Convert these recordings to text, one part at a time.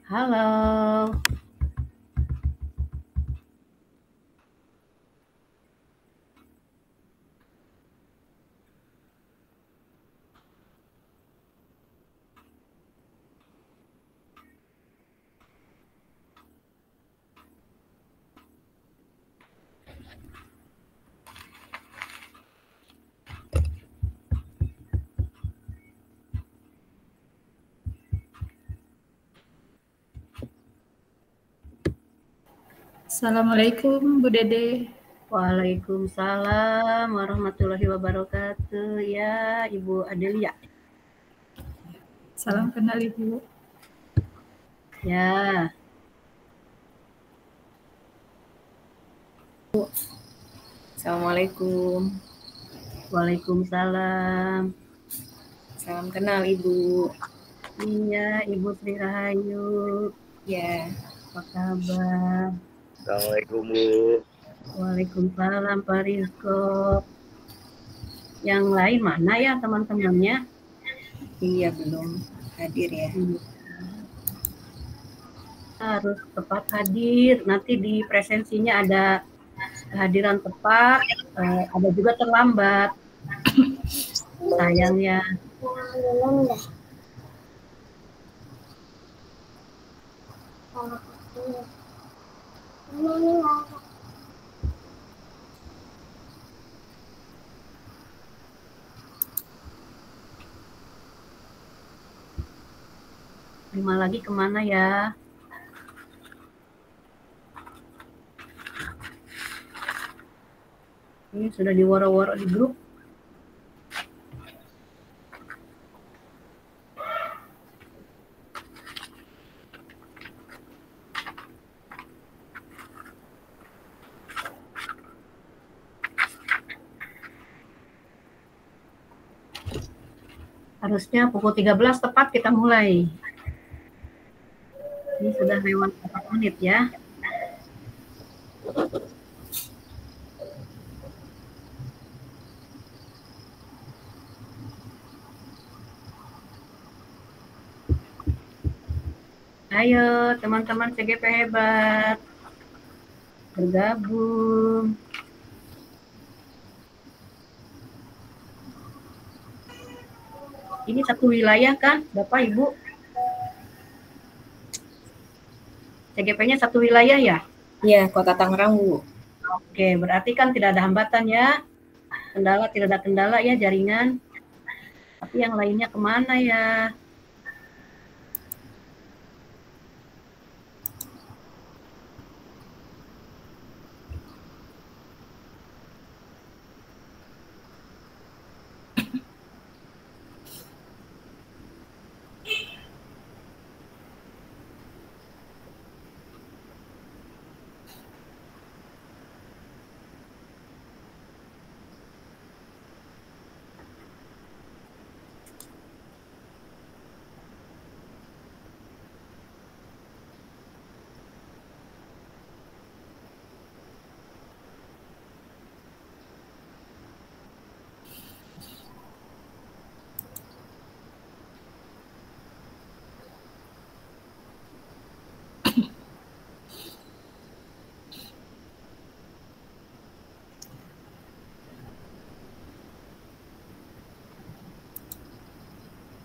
Halo. Assalamualaikum Bu Dede. Waalaikumsalam warahmatullahi wabarakatuh. Ya, Ibu Adelia. Salam kenal Ibu. Ya. Assalamualaikum. Waalaikumsalam. Salam kenal Ibu. Iya, Ibu Sri Rahayu. Ya. Apa kabar? Assalamualaikum Bu. Waalaikumsalam Pak Rizko. Yang lain mana ya teman-temannya? Iya, belum hadir ya. Iya. Harus tepat hadir. Nanti di presensinya ada kehadiran tepat, ada juga terlambat. Sayangnya. Lima lagi kemana ya? Ini sudah diwaro-waro di grup. Harusnya pukul 13 tepat kita mulai. Ini sudah lewat 4 menit ya. Ayo teman-teman CGP hebat, bergabung. Ini satu wilayah kan, Bapak Ibu? CGP-nya satu wilayah ya? Iya, Kota Tangerang Bu. Oke, berarti kan tidak ada hambatan ya? Tidak ada kendala ya jaringan. Tapi yang lainnya kemana ya?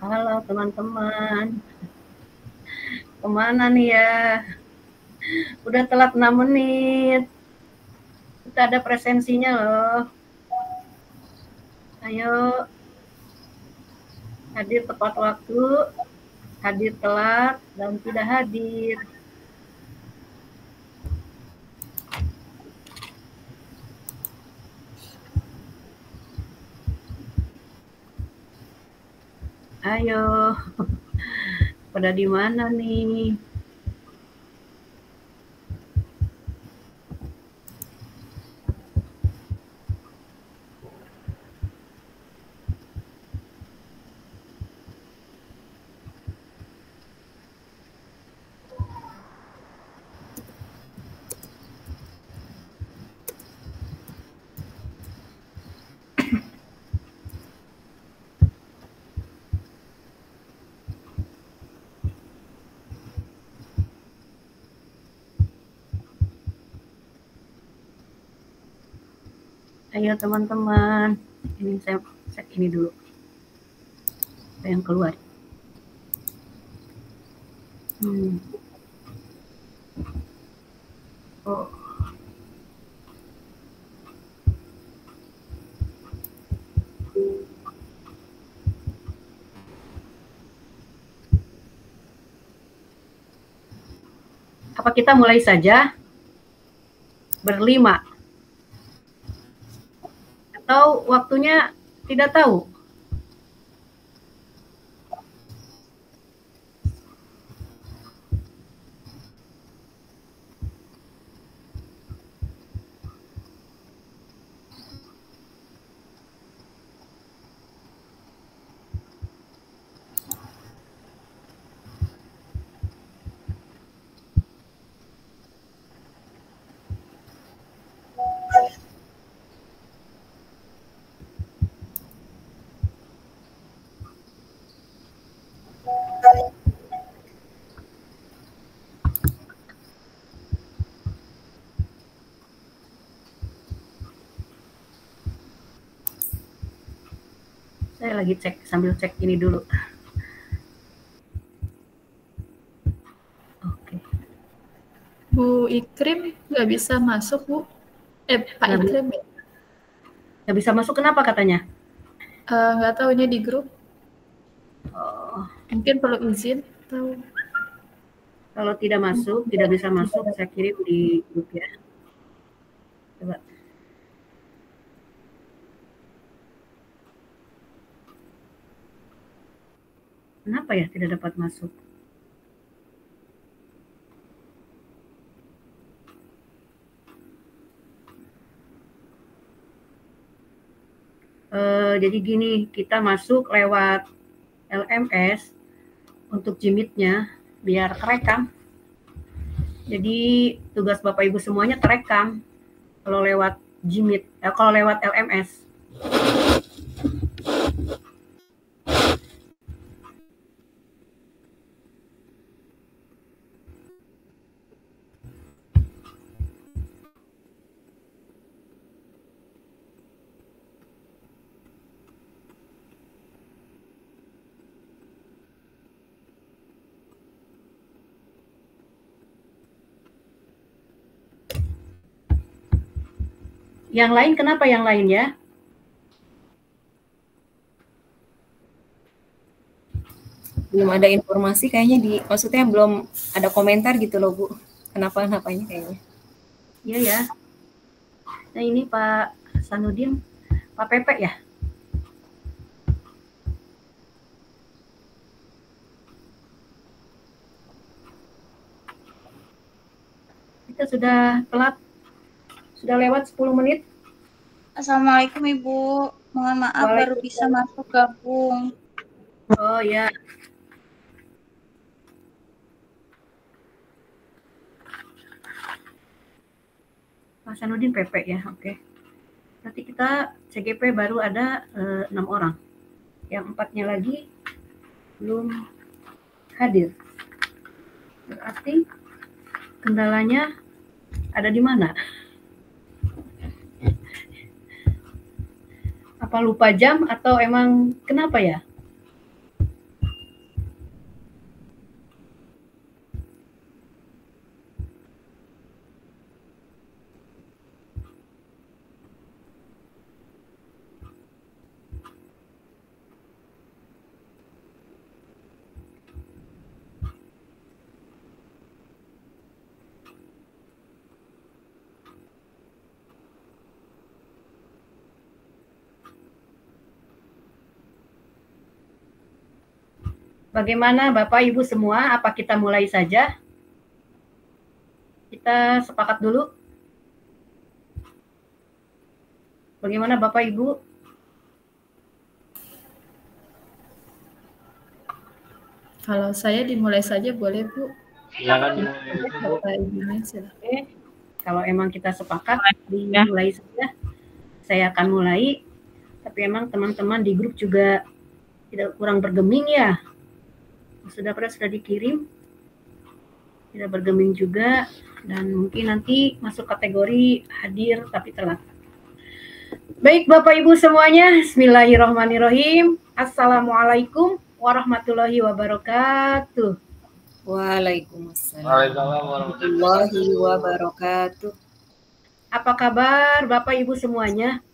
Halo teman-teman. Kemana nih ya? Udah telat 6 menit. Kita ada presensinya loh. Ayo. Hadir tepat waktu, hadir telat, dan tidak hadir. Ayo. Pada di mana nih? Ayo teman-teman, ini saya cek ini dulu. Apa yang keluar? Oh. Apa kita mulai saja berlima? Atau waktunya tidak tahu? Saya lagi cek, sambil cek ini dulu. Oke. Bu Ikrim nggak bisa masuk, Bu. Pak Ikrim ya? Nggak bisa masuk, kenapa katanya? Nggak tahu, ini di grup. Oh. Mungkin perlu izin. Tahu. Kalau tidak masuk, tidak bisa masuk, saya kirim di grup ya. Coba. Kenapa ya tidak dapat masuk? Jadi gini, kita masuk lewat LMS untuk Jimit-nya biar terekam. Jadi tugas Bapak Ibu semuanya terekam kalau lewat Jimit, kalau lewat LMS. Yang lain kenapa yang lain ya? Belum ada informasi kayaknya maksudnya belum ada komentar gitu loh Bu. Kenapa-kenapanya kayaknya. Iya ya. Nah ini Pak Sanudin, Pak Pepe ya? Kita sudah telat. Sudah lewat 10 menit. Assalamualaikum Ibu. Mohon maaf baru bisa masuk gabung. Oh ya. Pak Sanudin PP ya, oke. Nanti kita CGP baru ada 6 orang. Yang 4-nya lagi belum hadir. Berarti kendalanya ada di mana? Apa lupa jam atau emang kenapa ya? Bagaimana Bapak Ibu semua? Apa kita mulai saja? Kita sepakat dulu. Bagaimana Bapak Ibu? Kalau saya dimulai saja boleh Bu. Silakan Bapak Ibunya silakan. Oke. Kalau emang kita sepakat dimulai saja, saya akan mulai. Tapi emang teman-teman di grup juga tidak kurang bergeming ya. Sudah dikirim, tidak bergeming juga, dan mungkin nanti masuk kategori hadir tapi telat. Baik Bapak Ibu semuanya, bismillahirrahmanirrahim. Assalamualaikum warahmatullahi wabarakatuh. Waalaikumsalam warahmatullahi wabarakatuh. Apa kabar Bapak Ibu semuanya?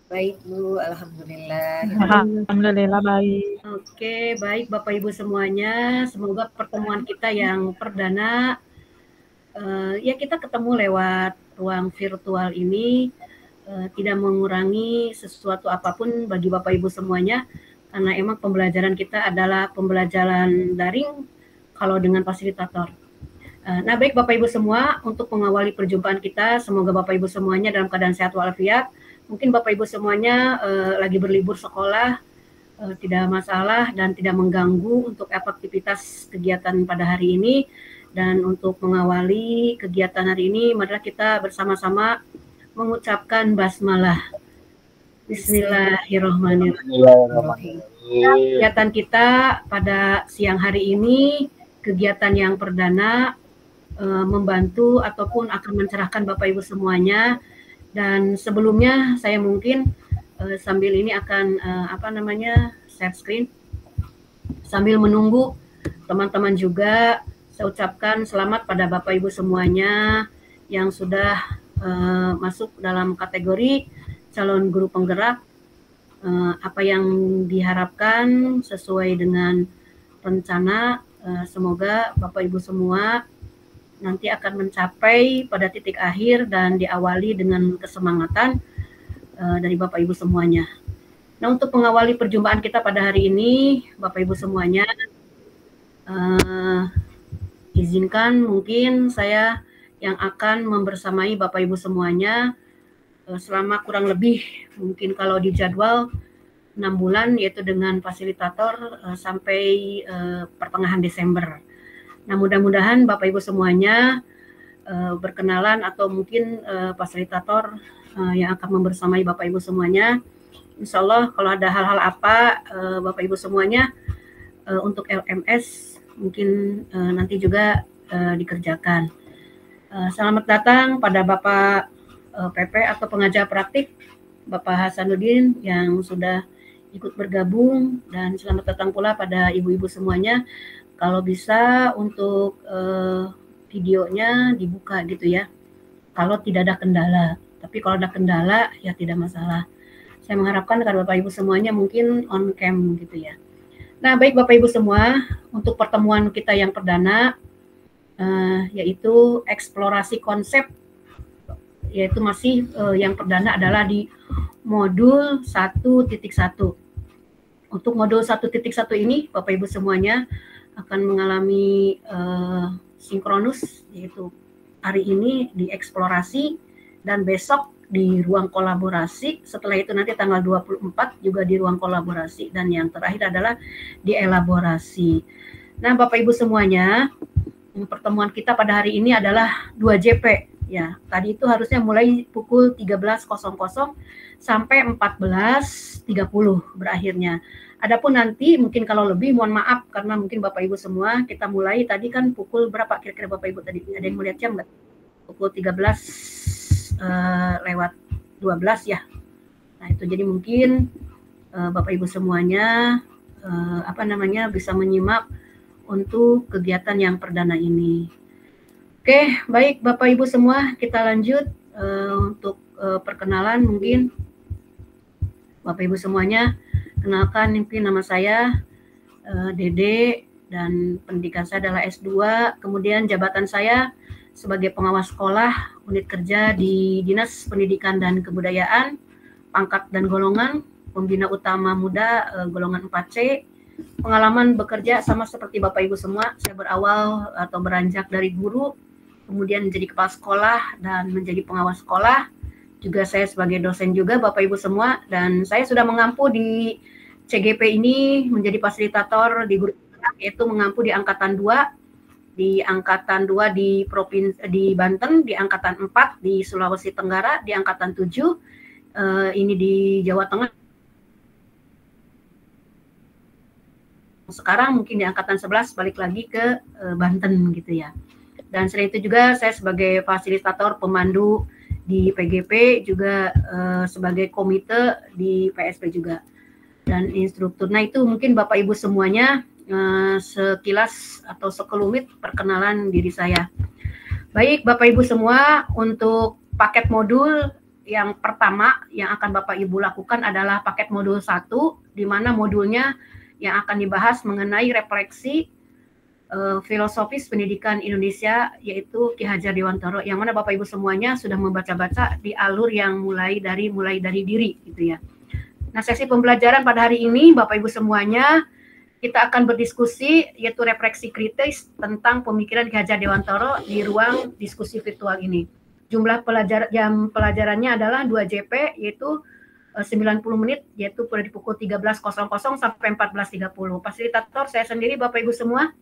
Baik Bu, alhamdulillah. Alhamdulillah baik. Oke, baik Bapak Ibu semuanya. Semoga pertemuan kita yang perdana, ya kita ketemu lewat ruang virtual ini, tidak mengurangi sesuatu apapun bagi Bapak Ibu semuanya, karena emang pembelajaran kita adalah pembelajaran daring kalau dengan fasilitator. Nah baik Bapak Ibu semua, untuk mengawali perjumpaan kita, semoga Bapak Ibu semuanya dalam keadaan sehat walafiat. Mungkin Bapak Ibu semuanya lagi berlibur sekolah, tidak masalah dan tidak mengganggu untuk aktivitas kegiatan pada hari ini. Dan untuk mengawali kegiatan hari ini, marilah kita bersama-sama mengucapkan basmalah. Bismillahirrahmanirrahim. Kegiatan kita pada siang hari ini, kegiatan yang perdana, membantu ataupun akan mencerahkan Bapak Ibu semuanya. Dan sebelumnya saya mungkin sambil ini akan share screen sambil menunggu teman-teman juga. Saya ucapkan selamat pada Bapak Ibu semuanya yang sudah masuk dalam kategori calon guru penggerak. Apa yang diharapkan sesuai dengan rencana, semoga Bapak Ibu semua nanti akan mencapai pada titik akhir dan diawali dengan kesemangatan dari Bapak Ibu semuanya. Nah, untuk mengawali perjumpaan kita pada hari ini, Bapak Ibu semuanya, izinkan mungkin saya yang akan membersamai Bapak Ibu semuanya selama kurang lebih mungkin kalau di jadwal 6 bulan, yaitu dengan fasilitator sampai pertengahan Desember. Nah, mudah-mudahan Bapak Ibu semuanya berkenalan atau mungkin fasilitator yang akan membersamai Bapak Ibu semuanya. Insya Allah kalau ada hal-hal apa Bapak Ibu semuanya untuk LMS mungkin nanti juga dikerjakan. Selamat datang pada Bapak PP atau pengajar praktik Bapak Hasanuddin yang sudah ikut bergabung, dan selamat datang pula pada ibu-ibu semuanya. Kalau bisa untuk videonya dibuka gitu ya, kalau tidak ada kendala. Tapi kalau ada kendala ya tidak masalah. Saya mengharapkan kalau Bapak Ibu semuanya mungkin on cam gitu ya. Nah baik Bapak Ibu semua, untuk pertemuan kita yang perdana yaitu eksplorasi konsep, yaitu masih yang perdana adalah di modul 1.1. Untuk modul 1.1 ini Bapak Ibu semuanya akan mengalami sinkronus, yaitu hari ini di eksplorasi dan besok di ruang kolaborasi. Setelah itu nanti tanggal 24 juga di ruang kolaborasi, dan yang terakhir adalah di elaborasi. Nah Bapak Ibu semuanya, pertemuan kita pada hari ini adalah 2 JP ya. Tadi itu harusnya mulai pukul 13.00 sampai 14.30 berakhirnya. Adapun nanti mungkin kalau lebih mohon maaf, karena mungkin Bapak Ibu semua kita mulai tadi kan pukul berapa kira-kira Bapak Ibu tadi? Ada yang melihat jam nggak? Pukul 13 lewat 12 ya. Nah itu jadi mungkin Bapak Ibu semuanya bisa menyimak untuk kegiatan yang perdana ini. Oke, baik Bapak Ibu semua, kita lanjut untuk perkenalan mungkin. Bapak Ibu semuanya, kenalkan, mungkin nama saya Dede, dan pendidikan saya adalah S2. Kemudian jabatan saya sebagai pengawas sekolah unit kerja di Dinas Pendidikan dan Kebudayaan, pangkat dan golongan pembina utama muda golongan 4C. Pengalaman bekerja sama seperti Bapak Ibu semua, saya berawal atau beranjak dari guru, kemudian menjadi kepala sekolah dan menjadi pengawas sekolah. Juga saya sebagai dosen juga Bapak Ibu semua, dan saya sudah mengampu di CGP ini menjadi fasilitator di guru, yaitu mengampu di angkatan 2, di angkatan 2 di provinsi di Banten, di angkatan 4 di Sulawesi Tenggara, di angkatan 7 ini di Jawa Tengah. Sekarang mungkin di angkatan 11 balik lagi ke Banten gitu ya. Dan selain itu juga saya sebagai fasilitator pemandu di PGP, juga sebagai komite di PSP juga, dan instruktur. Nah, itu mungkin Bapak Ibu semuanya sekilas atau sekelumit perkenalan diri saya. Baik Bapak Ibu semua, untuk paket modul yang pertama yang akan Bapak Ibu lakukan adalah paket modul 1, di mana modulnya yang akan dibahas mengenai refleksi filosofis pendidikan Indonesia, yaitu Ki Hajar Dewantara, yang mana Bapak Ibu semuanya sudah membaca-baca di alur yang mulai dari diri gitu ya. Nah, sesi pembelajaran pada hari ini Bapak Ibu semuanya kita akan berdiskusi, yaitu refleksi kritis tentang pemikiran Ki Hajar Dewantara di ruang diskusi virtual ini. Jumlah jam pelajarannya adalah 2 JP, yaitu 90 menit, yaitu dari pukul 13.00 sampai 14.30. Fasilitator saya sendiri Bapak Ibu semua.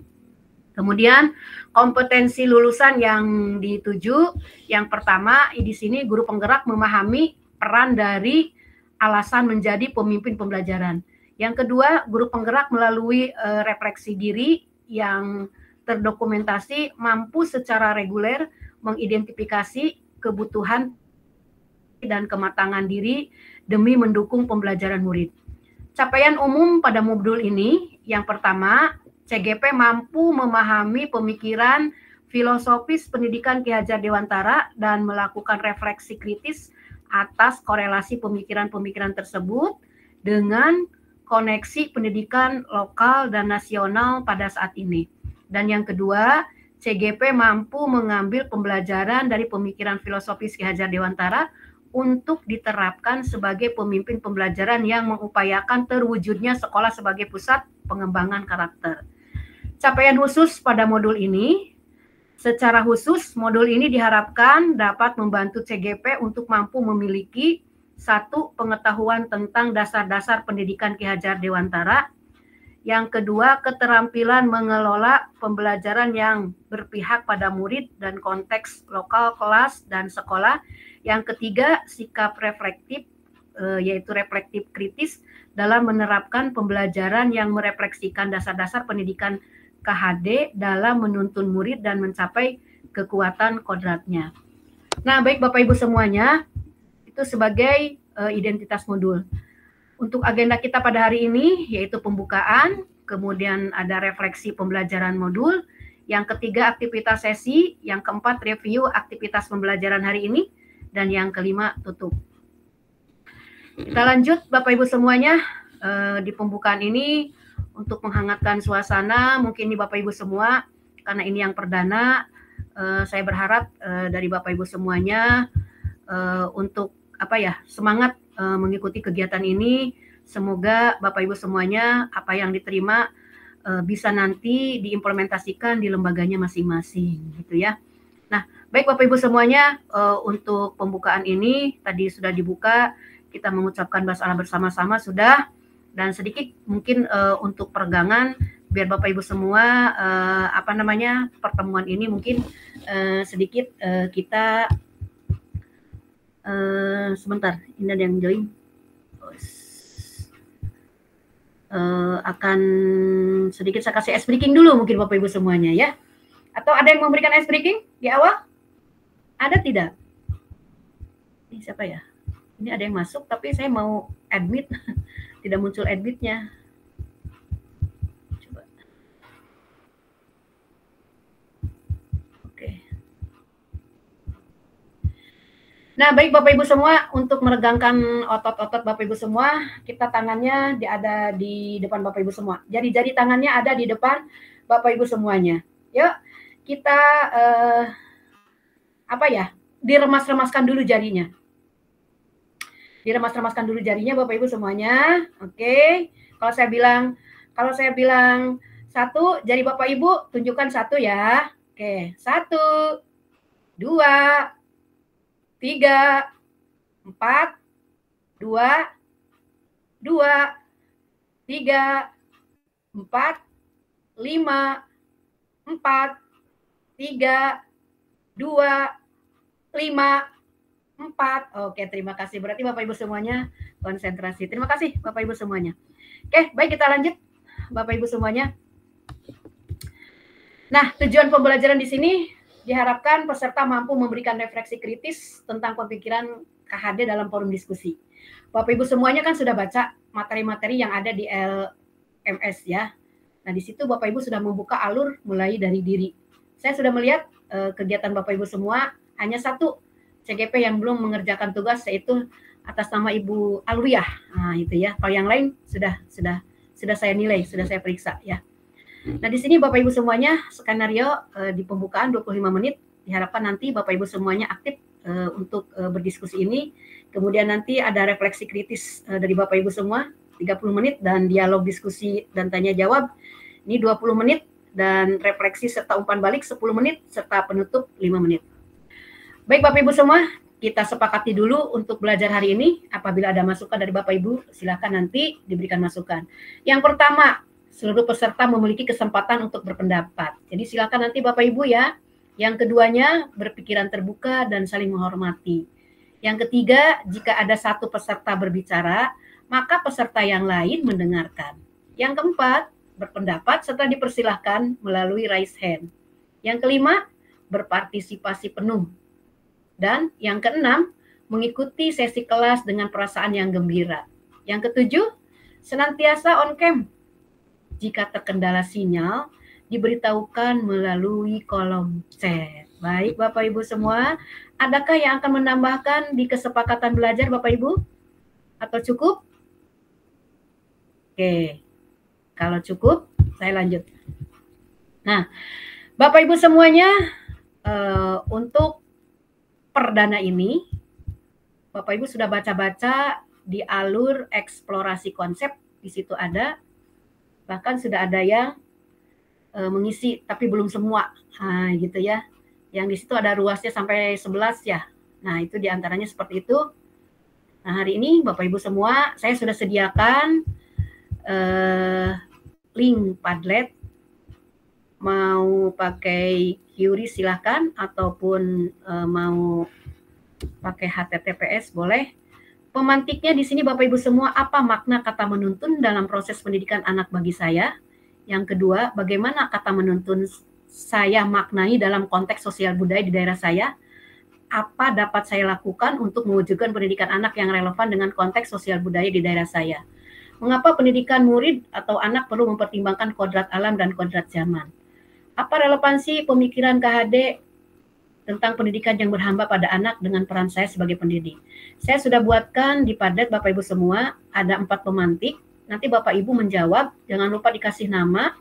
Kemudian kompetensi lulusan yang dituju, yang pertama di sini guru penggerak memahami peran dari alasan menjadi pemimpin pembelajaran. Yang kedua, guru penggerak melalui refleksi diri yang terdokumentasi mampu secara reguler mengidentifikasi kebutuhan dan kematangan diri demi mendukung pembelajaran murid. Capaian umum pada modul ini, yang pertama, CGP mampu memahami pemikiran filosofis pendidikan Ki Hajar Dewantara dan melakukan refleksi kritis atas korelasi pemikiran-pemikiran tersebut dengan koneksi pendidikan lokal dan nasional pada saat ini. Dan yang kedua, CGP mampu mengambil pembelajaran dari pemikiran filosofis Ki Hajar Dewantara untuk diterapkan sebagai pemimpin pembelajaran yang mengupayakan terwujudnya sekolah sebagai pusat pengembangan karakter. Capaian khusus pada modul ini, secara khusus modul ini diharapkan dapat membantu CGP untuk mampu memiliki 1. Pengetahuan tentang dasar-dasar pendidikan Ki Hajar Dewantara. Yang kedua, keterampilan mengelola pembelajaran yang berpihak pada murid dan konteks lokal kelas dan sekolah. Yang ketiga, sikap reflektif, yaitu reflektif kritis dalam menerapkan pembelajaran yang merefleksikan dasar-dasar pendidikan KHD dalam menuntun murid dan mencapai kekuatan kodratnya. Nah, baik Bapak Ibu semuanya, itu sebagai identitas modul. Untuk agenda kita pada hari ini, yaitu pembukaan, kemudian ada refleksi pembelajaran modul, yang ketiga aktivitas sesi, yang keempat review aktivitas pembelajaran hari ini, dan yang kelima tutup. Kita lanjut Bapak Ibu semuanya, di pembukaan ini untuk menghangatkan suasana, mungkin di Bapak Ibu semua, karena ini yang perdana, saya berharap dari Bapak Ibu semuanya untuk semangat mengikuti kegiatan ini. Semoga Bapak Ibu semuanya apa yang diterima bisa nanti diimplementasikan di lembaganya masing-masing, gitu ya. Nah, baik Bapak Ibu semuanya, untuk pembukaan ini tadi sudah dibuka, kita mengucapkan basmalah bersama-sama sudah. Dan sedikit mungkin untuk peregangan biar Bapak Ibu semua pertemuan ini mungkin sedikit kita sebentar, ini ada yang join, akan sedikit saya kasih ice breaking dulu mungkin Bapak Ibu semuanya ya. Atau ada yang memberikan ice breaking di awal? Ada tidak? Ini siapa ya? Ini ada yang masuk tapi saya mau admit tidak muncul admitnya. Coba. Oke. Nah, baik Bapak Ibu semua, untuk meregangkan otot-otot Bapak Ibu semua, kita tangannya ada di depan Bapak Ibu semua. Jari-jari tangannya ada di depan Bapak Ibu semuanya. Yuk, kita diremas-remaskan dulu jarinya. Diremas-remaskan dulu jarinya Bapak Ibu semuanya. Oke. Kalau saya bilang 1, jari Bapak Ibu tunjukkan 1 ya. Oke. 1, 2, 3, 4, 2, 3, 4, 5, 4, 3, 2, 5, 4. Oke, terima kasih. Berarti Bapak Ibu semuanya konsentrasi. Terima kasih Bapak Ibu semuanya. Oke, baik kita lanjut Bapak Ibu semuanya. Nah, tujuan pembelajaran di sini Diharapkan peserta mampu memberikan refleksi kritis tentang pemikiran KHD dalam forum diskusi. Bapak Ibu semuanya kan sudah baca materi-materi yang ada di LMS ya. Nah, di situ Bapak Ibu sudah membuka alur mulai dari diri. Saya sudah melihat kegiatan Bapak Ibu semua, hanya satu CGP yang belum mengerjakan tugas, yaitu atas nama Ibu Alwiyah. Nah, itu ya. Kalau yang lain sudah saya nilai, sudah saya periksa ya. Nah, di sini Bapak Ibu semuanya skenario di pembukaan 25 menit. Diharapkan nanti Bapak Ibu semuanya aktif untuk berdiskusi ini. Kemudian nanti ada refleksi kritis dari Bapak Ibu semua 30 menit dan dialog diskusi dan tanya jawab ini 20 menit dan refleksi serta umpan balik 10 menit serta penutup 5 menit. Baik Bapak Ibu semua, kita sepakati dulu untuk belajar hari ini. Apabila ada masukan dari Bapak Ibu, silakan nanti diberikan masukan. Yang pertama, seluruh peserta memiliki kesempatan untuk berpendapat. Jadi silakan nanti Bapak Ibu ya. Yang keduanya, berpikiran terbuka dan saling menghormati. Yang ketiga, jika ada satu peserta berbicara, maka peserta yang lain mendengarkan. Yang keempat, berpendapat setelah dipersilahkan melalui raise hand. Yang kelima, berpartisipasi penuh. Dan yang keenam, mengikuti sesi kelas dengan perasaan yang gembira. Yang ketujuh, senantiasa on cam. Jika terkendala sinyal, diberitahukan melalui kolom chat. Baik Bapak Ibu semua, adakah yang akan menambahkan di kesepakatan belajar Bapak Ibu? Atau cukup? Oke, kalau cukup, saya lanjut. Nah, Bapak Ibu semuanya, untuk perdana ini, Bapak Ibu sudah baca-baca di alur eksplorasi konsep, di situ ada, bahkan sudah ada yang mengisi, tapi belum semua, nah, gitu ya. Yang di situ ada ruasnya sampai 11 ya. Nah, itu diantaranya seperti itu. Nah, hari ini Bapak Ibu semua, saya sudah sediakan link Padlet. Mau pakai QRIS silahkan, ataupun mau pakai HTTPS boleh. Pemantiknya di sini Bapak Ibu semua, apa makna kata menuntun dalam proses pendidikan anak bagi saya? Yang kedua, bagaimana kata menuntun saya maknai dalam konteks sosial budaya di daerah saya? Apa dapat saya lakukan untuk mewujudkan pendidikan anak yang relevan dengan konteks sosial budaya di daerah saya? Mengapa pendidikan murid atau anak perlu mempertimbangkan kodrat alam dan kodrat zaman? Apa relevansi pemikiran KHD tentang pendidikan yang berhamba pada anak dengan peran saya sebagai pendidik? Saya sudah buatkan di Padlet Bapak Ibu semua, ada 4 pemantik. Nanti Bapak Ibu menjawab, jangan lupa dikasih nama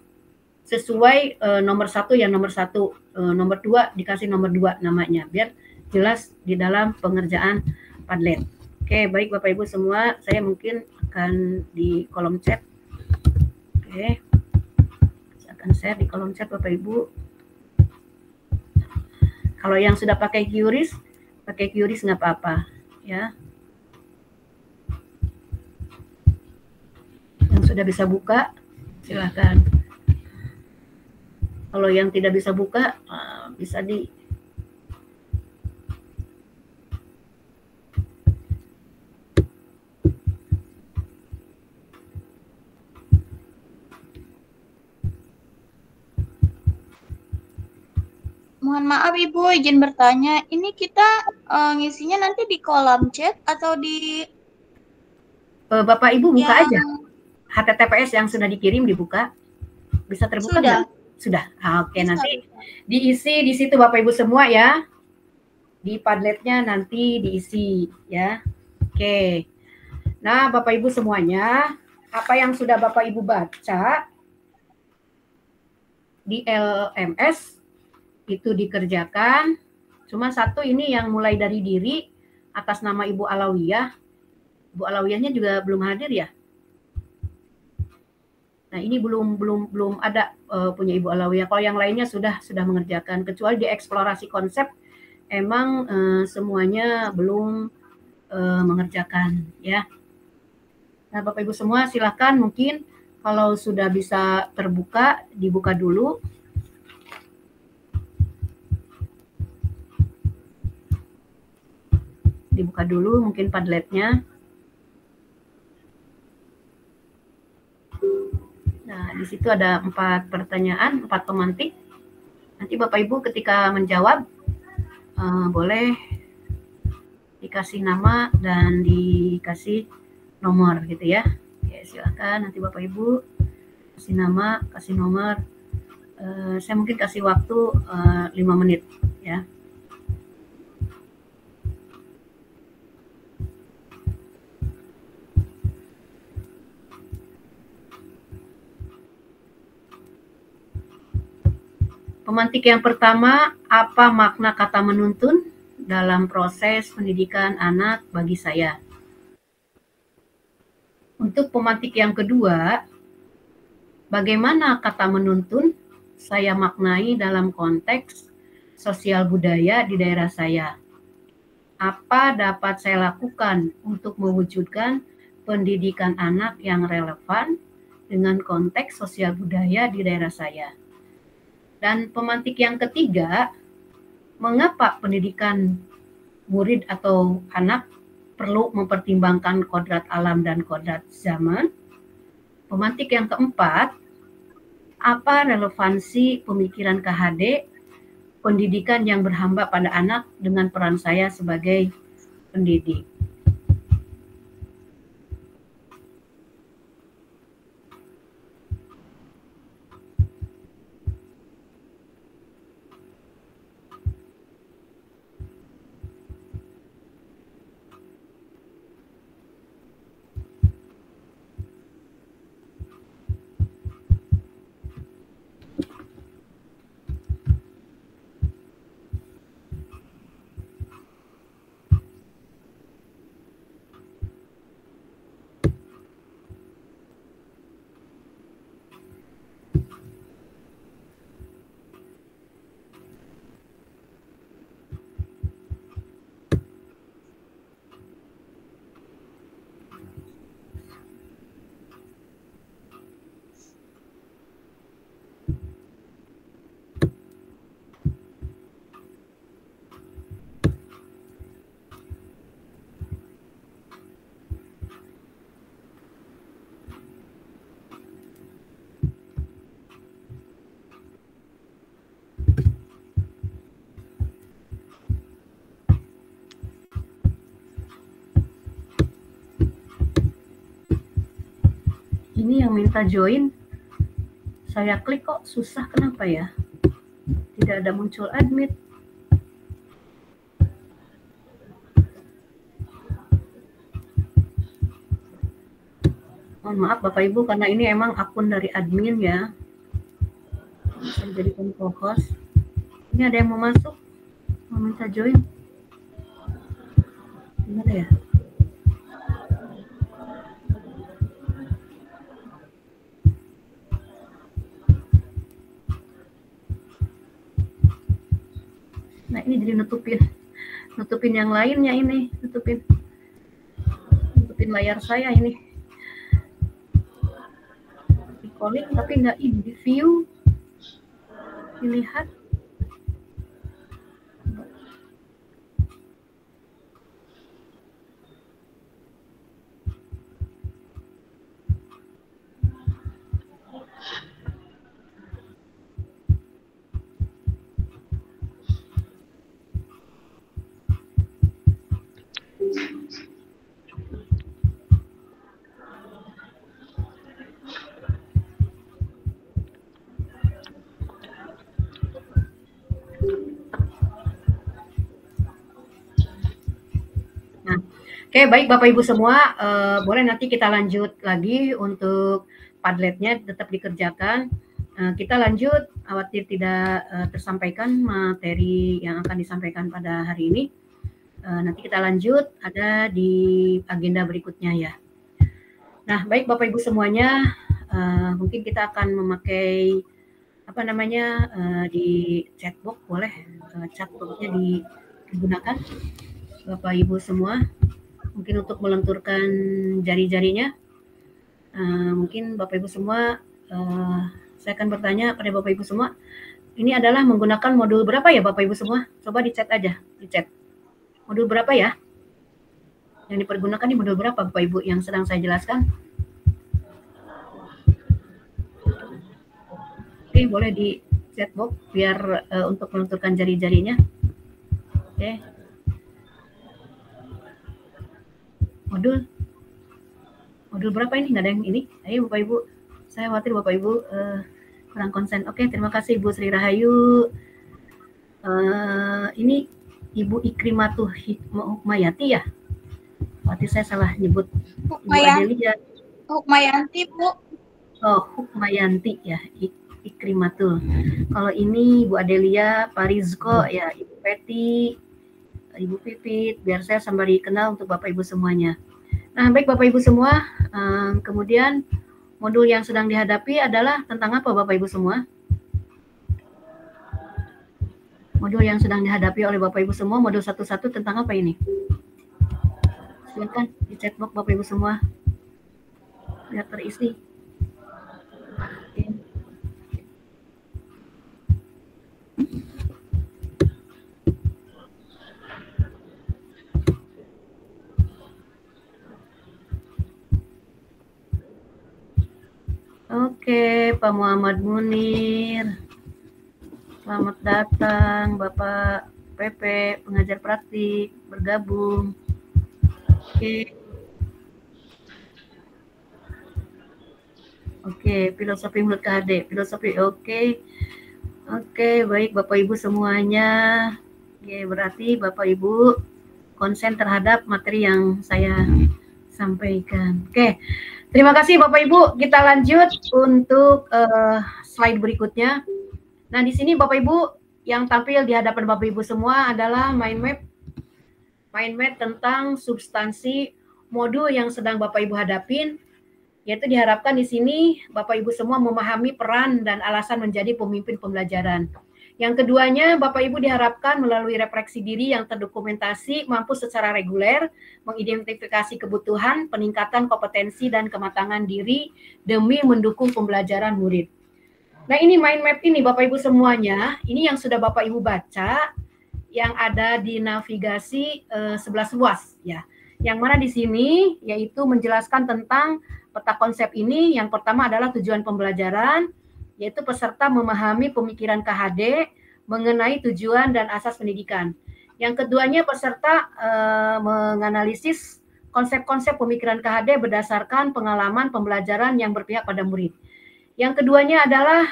sesuai nomor 1 ya nomor 1, nomor 2 dikasih nomor 2 namanya, biar jelas di dalam pengerjaan Padlet. Oke, baik Bapak Ibu semua, saya mungkin akan di kolom chat. Oke, saya akan share di kolom chat Bapak Ibu. Kalau yang sudah pakai QRIS nggak apa-apa ya. Yang sudah bisa buka, silakan. Kalau yang tidak bisa buka, bisa di Mohon maaf Ibu, izin bertanya. Ini kita ngisinya nanti di kolom chat atau di Bapak Ibu buka yang aja. HTTPS yang sudah dikirim dibuka. Bisa terbuka sudah? nggak? Sudah. Oke, Bisa, nanti bisa. diisi di situ Bapak Ibu semua ya. Di Padletnya nanti diisi ya. Oke. Nah, Bapak Ibu semuanya, apa yang sudah Bapak Ibu baca di LMS itu dikerjakan. Cuma satu ini yang mulai dari diri atas nama Ibu Alawiyah. Ibu Alawiyahnya juga belum hadir ya. Nah, ini belum ada punya Ibu Alawiyah. Kalau yang lainnya sudah mengerjakan, kecuali di eksplorasi konsep emang semuanya belum mengerjakan ya. Nah, Bapak Ibu semua silakan, mungkin kalau sudah bisa terbuka, dibuka dulu. Dibuka dulu mungkin Padletnya. Nah, di situ ada 4 pertanyaan, 4 pemantik. Nanti Bapak Ibu ketika menjawab boleh dikasih nama dan dikasih nomor gitu ya. Ya silakan nanti Bapak Ibu kasih nama, kasih nomor. Saya mungkin kasih waktu 5 menit ya. Pemantik yang pertama, apa makna kata menuntun dalam proses pendidikan anak bagi saya? Untuk pemantik yang kedua, bagaimana kata menuntun saya maknai dalam konteks sosial budaya di daerah saya? Apa dapat saya lakukan untuk mewujudkan pendidikan anak yang relevan dengan konteks sosial budaya di daerah saya? Dan pemantik yang ketiga, mengapa pendidikan murid atau anak perlu mempertimbangkan kodrat alam dan kodrat zaman? Pemantik yang keempat, apa relevansi pemikiran KHD pendidikan yang berhamba pada anak dengan peran saya sebagai pendidik? Ini yang minta join, saya klik kok susah, kenapa ya? Tidak ada muncul admit. Mohon maaf Bapak Ibu, karena ini emang akun dari admin ya. Saya jadikan co-host. Ini ada yang mau masuk, mau minta join. Gimana ya? Nah ini jadi nutupin yang lainnya ini, nutupin layar saya ini. Di calling tapi nggak ini, di view, dilihat. Oke, baik Bapak Ibu semua, boleh nanti kita lanjut lagi untuk Padletnya tetap dikerjakan. Kita lanjut, khawatir tidak tersampaikan materi yang akan disampaikan pada hari ini. Nanti kita lanjut, ada di agenda berikutnya ya. Nah, baik Bapak Ibu semuanya, mungkin kita akan memakai apa namanya di chatbox, boleh chatboxnya digunakan Bapak Ibu semua. Mungkin untuk melenturkan jari-jarinya, mungkin Bapak Ibu semua, saya akan bertanya pada Bapak Ibu semua, ini adalah menggunakan modul berapa ya Bapak Ibu semua? Coba di chat aja, di chat. Modul berapa ya? Yang dipergunakan di modul berapa Bapak Ibu yang sedang saya jelaskan? Oke, boleh di chatbox biar untuk menentukan jari-jarinya. Oke. Modul berapa ini? Nggak ada yang ini. Ayo Bapak Ibu, saya khawatir Bapak Ibu kurang konsen. Oke, terima kasih Ibu Sri Rahayu. Ini Ibu Ikrimatuh Hikmayati ya? Berarti saya salah nyebut. Ibu Adelia. Hukmayanti, Bu. Oh, Hukmayanti ya, Ikrimatul. Kalau ini Ibu Adelia, Pak Rizko ya, Ibu Peti, Ibu Pipit, biar saya sembari kenal untuk Bapak Ibu semuanya. Nah, baik Bapak Ibu semua, kemudian modul yang sedang dihadapi adalah tentang apa Bapak Ibu semua? Modul yang sedang dihadapi oleh Bapak Ibu semua, modul 11 tentang apa ini? Silakan di chatbox Bapak Ibu semua. Biar terisi. Oke, Pak Muhammad Munir. Selamat datang Bapak PP, pengajar praktik, bergabung. Oke, filosofi menurut KHD, filosofi oke. Oke, baik Bapak Ibu semuanya. Oke, berarti Bapak Ibu konsen terhadap materi yang saya sampaikan. Oke, terima kasih Bapak Ibu. Kita lanjut untuk slide berikutnya. Nah, di sini Bapak Ibu yang tampil di hadapan Bapak Ibu semua adalah mind map tentang substansi modul yang sedang Bapak Ibu hadapin, yaitu diharapkan di sini Bapak Ibu semua memahami peran dan alasan menjadi pemimpin pembelajaran. Yang keduanya, Bapak Ibu diharapkan melalui refleksi diri yang terdokumentasi mampu secara reguler mengidentifikasi kebutuhan, peningkatan kompetensi dan kematangan diri demi mendukung pembelajaran murid. Nah, ini mind map ini Bapak Ibu semuanya, ini yang sudah Bapak Ibu baca, yang ada di navigasi 11 luas ya. Yang mana di sini yaitu menjelaskan tentang peta konsep ini. Yang pertama adalah tujuan pembelajaran, yaitu peserta memahami pemikiran KHD mengenai tujuan dan asas pendidikan. Yang keduanya peserta menganalisis konsep-konsep pemikiran KHD berdasarkan pengalaman pembelajaran yang berpihak pada murid. Yang keduanya adalah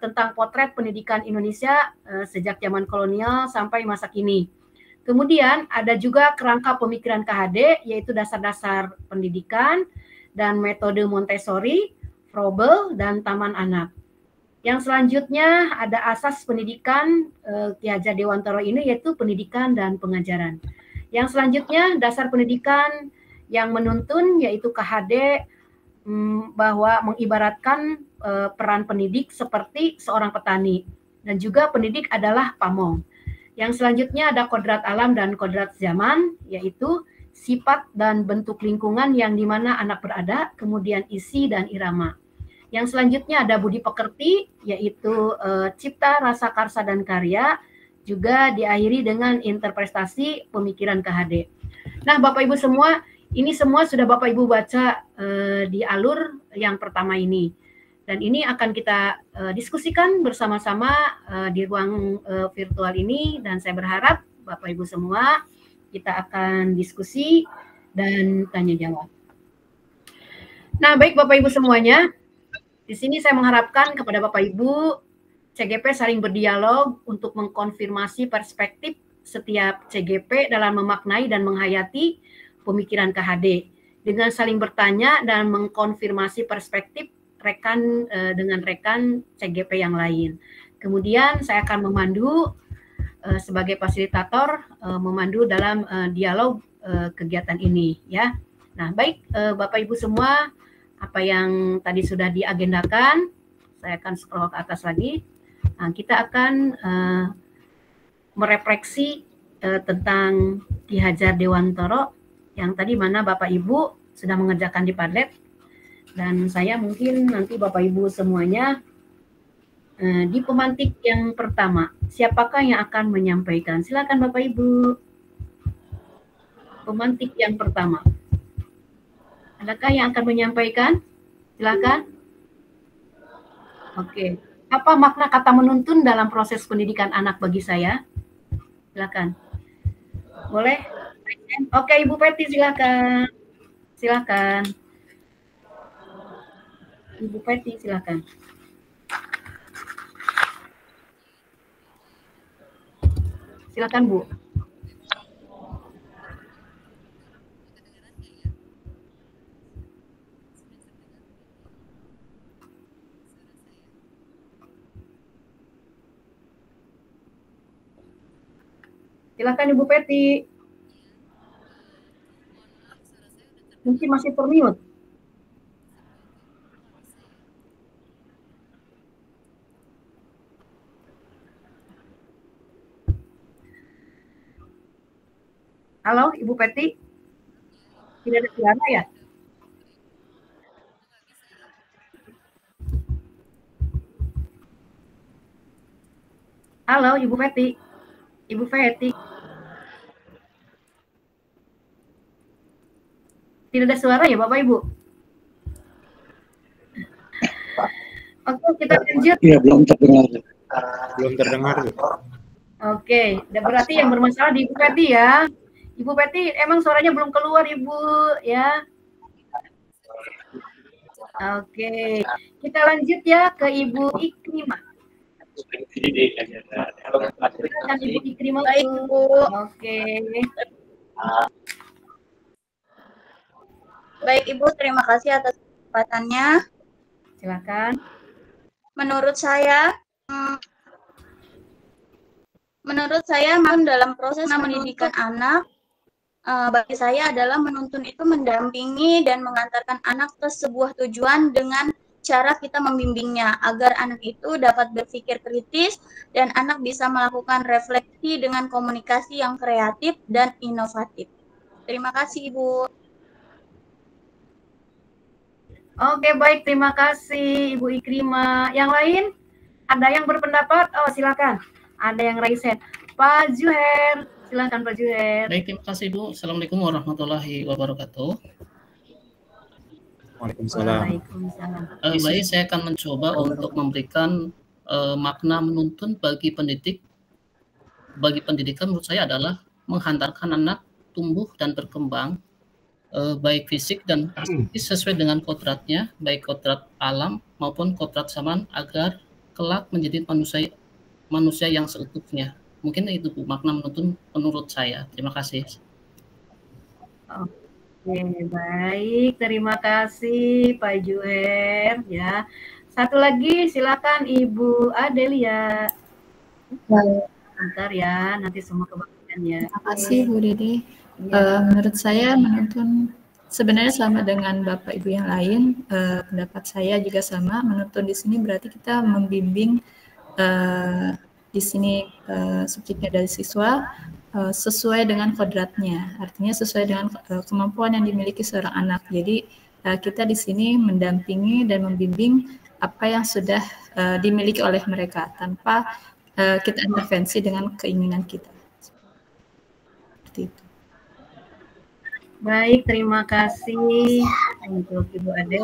tentang potret pendidikan Indonesia sejak zaman kolonial sampai masa kini. Kemudian ada juga kerangka pemikiran KHD, yaitu dasar-dasar pendidikan dan metode Montessori, Froebel, dan Taman Anak. Yang selanjutnya ada asas pendidikan Ki Hajar Dewantara ini, yaitu pendidikan dan pengajaran. Yang selanjutnya dasar pendidikan yang menuntun, yaitu KHD, bahwa mengibaratkan peran pendidik seperti seorang petani, dan juga pendidik adalah pamong. Yang selanjutnya ada kodrat alam dan kodrat zaman, yaitu sifat dan bentuk lingkungan yang dimana anak berada, kemudian isi dan irama. Yang selanjutnya ada budi pekerti, yaitu cipta, rasa, karsa, dan karya, juga diakhiri dengan interpretasi pemikiran KHD. Nah, Bapak Ibu semua, ini semua sudah Bapak Ibu baca di alur yang pertama ini. Dan ini akan kita diskusikan bersama-sama di ruang virtual ini. Dan saya berharap Bapak Ibu semua kita akan diskusi dan tanya jawab. Nah, baik Bapak Ibu semuanya, di sini saya mengharapkan kepada Bapak Ibu CGP saling berdialog untuk mengkonfirmasi perspektif setiap CGP dalam memaknai dan menghayati pemikiran KHD, dengan saling bertanya dan mengkonfirmasi perspektif rekan dengan rekan CGP yang lain. Kemudian saya akan memandu sebagai fasilitator, memandu dalam dialog kegiatan ini ya. Nah, baik Bapak Ibu semua, apa yang tadi sudah diagendakan, saya akan scroll ke atas lagi. Nah, kita akan merefleksi tentang Ki Hajar Dewantara yang tadi mana Bapak Ibu sudah mengerjakan di Padlet, dan saya mungkin nanti Bapak Ibu semuanya di pemantik yang pertama, siapakah yang akan menyampaikan? Silakan Bapak Ibu. Pemantik yang pertama. Adakah yang akan menyampaikan? Silakan. Oke. Apa makna kata menuntun dalam proses pendidikan anak bagi saya? Silakan. Boleh? Oke, Ibu Peti silakan. Silakan. Ibu Peti silakan. Silakan, Bu. Silakan Ibu Peti. Mungkin masih termute. Halo, Ibu Peti? Tidak ada suara ya? Halo, Ibu Peti? Ibu Peti? Tidak ada suara ya, Bapak Ibu? Oke, kita lanjut. Iya, belum terdengar. Belum terdengar. Oke, berarti yang bermasalah di Ibu Peti ya. Ibu Peti, emang suaranya belum keluar, Ibu, ya. Oke, kita lanjut ya ke Ibu Ikrimah. Silakan Ibu Ikrimah. Baik, Ibu. Oke. Baik, Ibu, terima kasih atas kesempatannya. Silakan. Menurut saya dalam proses pendidikan anak, bagi saya adalah menuntun itu mendampingi dan mengantarkan anak ke sebuah tujuan dengan cara kita membimbingnya agar anak itu dapat berpikir kritis dan anak bisa melakukan refleksi dengan komunikasi yang kreatif dan inovatif. Terima kasih, Ibu. Oke, baik. Terima kasih, Ibu Ikrimah. Yang lain? Ada yang berpendapat? Oh, silakan. Ada yang raise hand. Pak Juher. Silakan, Pak Juher. Baik, terima kasih, Bu. Assalamualaikum warahmatullahi wabarakatuh. Waalaikumsalam. Baik, saya akan mencoba untuk memberikan makna menuntun bagi pendidik. Bagi pendidikan menurut saya adalah menghantarkan anak tumbuh dan berkembang baik fisik dan psikis sesuai dengan kodratnya, baik kodrat alam maupun kodrat zaman agar kelak menjadi manusia yang seutuhnya. Mungkin itu Bu makna menuntun menurut saya. Terima kasih. Oke, baik. Terima kasih Pak Juher ya. Satu lagi silakan Ibu Adelia. Bentar ya, nanti semua kebagian ya. Terima kasih Bu Dede. Menurut saya menuntun sebenarnya sama dengan Bapak Ibu yang lain. Pendapat saya juga sama. Menuntun di sini berarti kita membimbing di sini subjeknya dari siswa sesuai dengan kodratnya. Artinya sesuai dengan kemampuan yang dimiliki seorang anak. Jadi kita di sini mendampingi dan membimbing apa yang sudah dimiliki oleh mereka tanpa kita intervensi dengan keinginan kita. Seperti itu. Baik, terima kasih untuk Ibu Ade.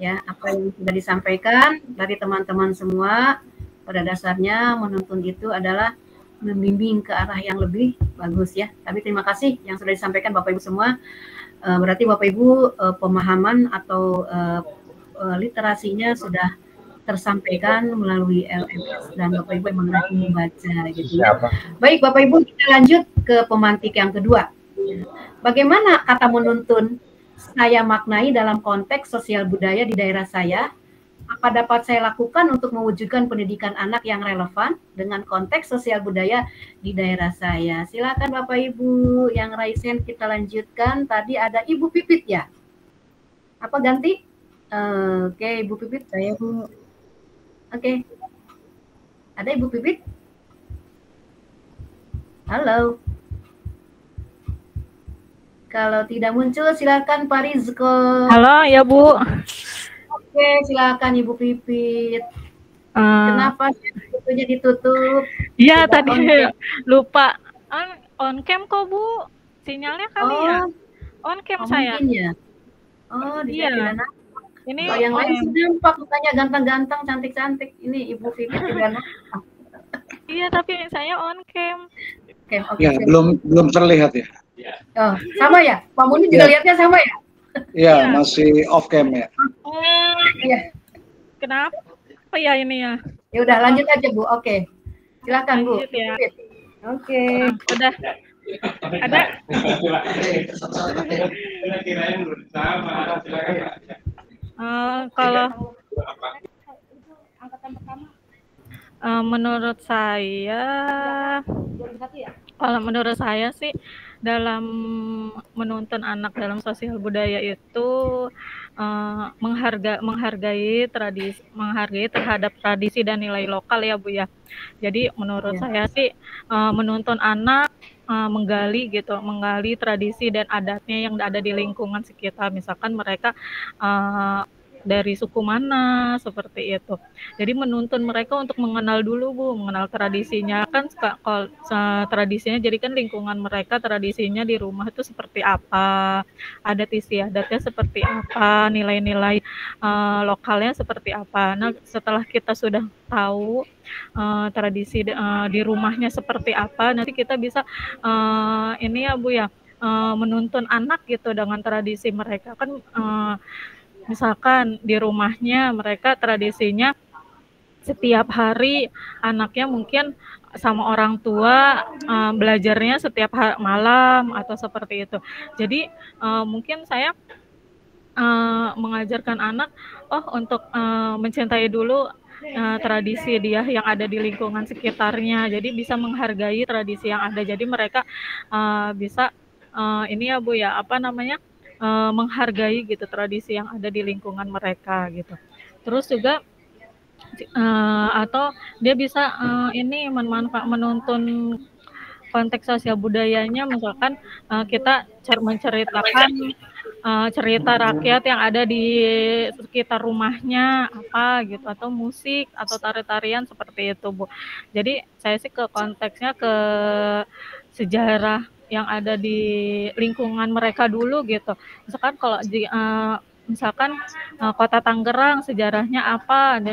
Ya, apa yang sudah disampaikan dari teman-teman semua, pada dasarnya menuntun itu adalah membimbing ke arah yang lebih bagus ya. Tapi terima kasih yang sudah disampaikan Bapak Ibu semua. Berarti Bapak Ibu pemahaman atau literasinya sudah tersampaikan melalui LMS dan Bapak Ibu memang rajin membaca gitu ya. Baik Bapak Ibu, kita lanjut ke pemantik yang kedua. Bagaimana kata menuntun saya maknai dalam konteks sosial budaya di daerah saya? Apa dapat saya lakukan untuk mewujudkan pendidikan anak yang relevan dengan konteks sosial budaya di daerah saya? Silakan Bapak Ibu yang raise hand, kita lanjutkan. Tadi ada Ibu Pipit ya? Apa ganti? Oke, Ibu Pipit. Saya Bu. Oke. Ada Ibu Pipit? Halo. Kalau tidak muncul, silakan Pak Rizko. Halo, ya Bu. Oke, silakan Ibu Pipit. Kenapa fotonya ditutup? Iya, tadi lupa. On cam kok, Bu. Sinyalnya kali ya? On cam saya. Mungkin ya. Oh, iya. Ini Kalau yang lain sih nampak mukanya ganteng-ganteng, cantik-cantik. Ini Ibu Vivi juga nampak. iya, tapi saya on cam. Oke, oke. Ya, belum terlihat ya. Oh, sama ya? Pak Muni juga Ya. lihatnya sama ya? Iya, masih off cam ya. Oh, Iya. kenapa ya ini ya? Ya udah lanjut aja Bu. Oke. Silakan Bu. Lanjut ya. Oke. Udah. Ada? Kalau menurut saya sih dalam menuntun anak dalam sosial budaya itu menghargai terhadap tradisi dan nilai lokal ya Bu ya. Jadi menurut saya sih menuntun anak menggali tradisi dan adatnya yang ada di lingkungan sekitar. Misalkan mereka dari suku mana seperti itu. Jadi menuntun mereka untuk mengenal dulu Bu, mengenal tradisinya kan kalau tradisinya jadi kan lingkungan mereka tradisinya di rumah itu seperti apa, adat istiadatnya seperti apa, nilai-nilai lokalnya seperti apa. Nah, setelah kita sudah tahu tradisi di rumahnya seperti apa, nanti kita bisa ini ya Bu ya, menuntun anak gitu dengan tradisi mereka kan. Misalkan di rumahnya mereka tradisinya setiap hari anaknya mungkin sama orang tua belajarnya setiap malam atau seperti itu. Jadi mungkin saya mengajarkan anak untuk mencintai dulu tradisi dia yang ada di lingkungan sekitarnya. Jadi bisa menghargai tradisi yang ada. Jadi mereka bisa ini ya Bu ya, menghargai gitu tradisi yang ada di lingkungan mereka gitu. Terus juga atau dia bisa ini menuntun konteks sosial budayanya, misalkan kita menceritakan cerita rakyat yang ada di sekitar rumahnya apa gitu, atau musik atau tari-tarian seperti itu Bu. Jadi saya sih ke konteksnya ke sejarah yang ada di lingkungan mereka dulu gitu. Misalkan kalau di Kota Tangerang sejarahnya apa,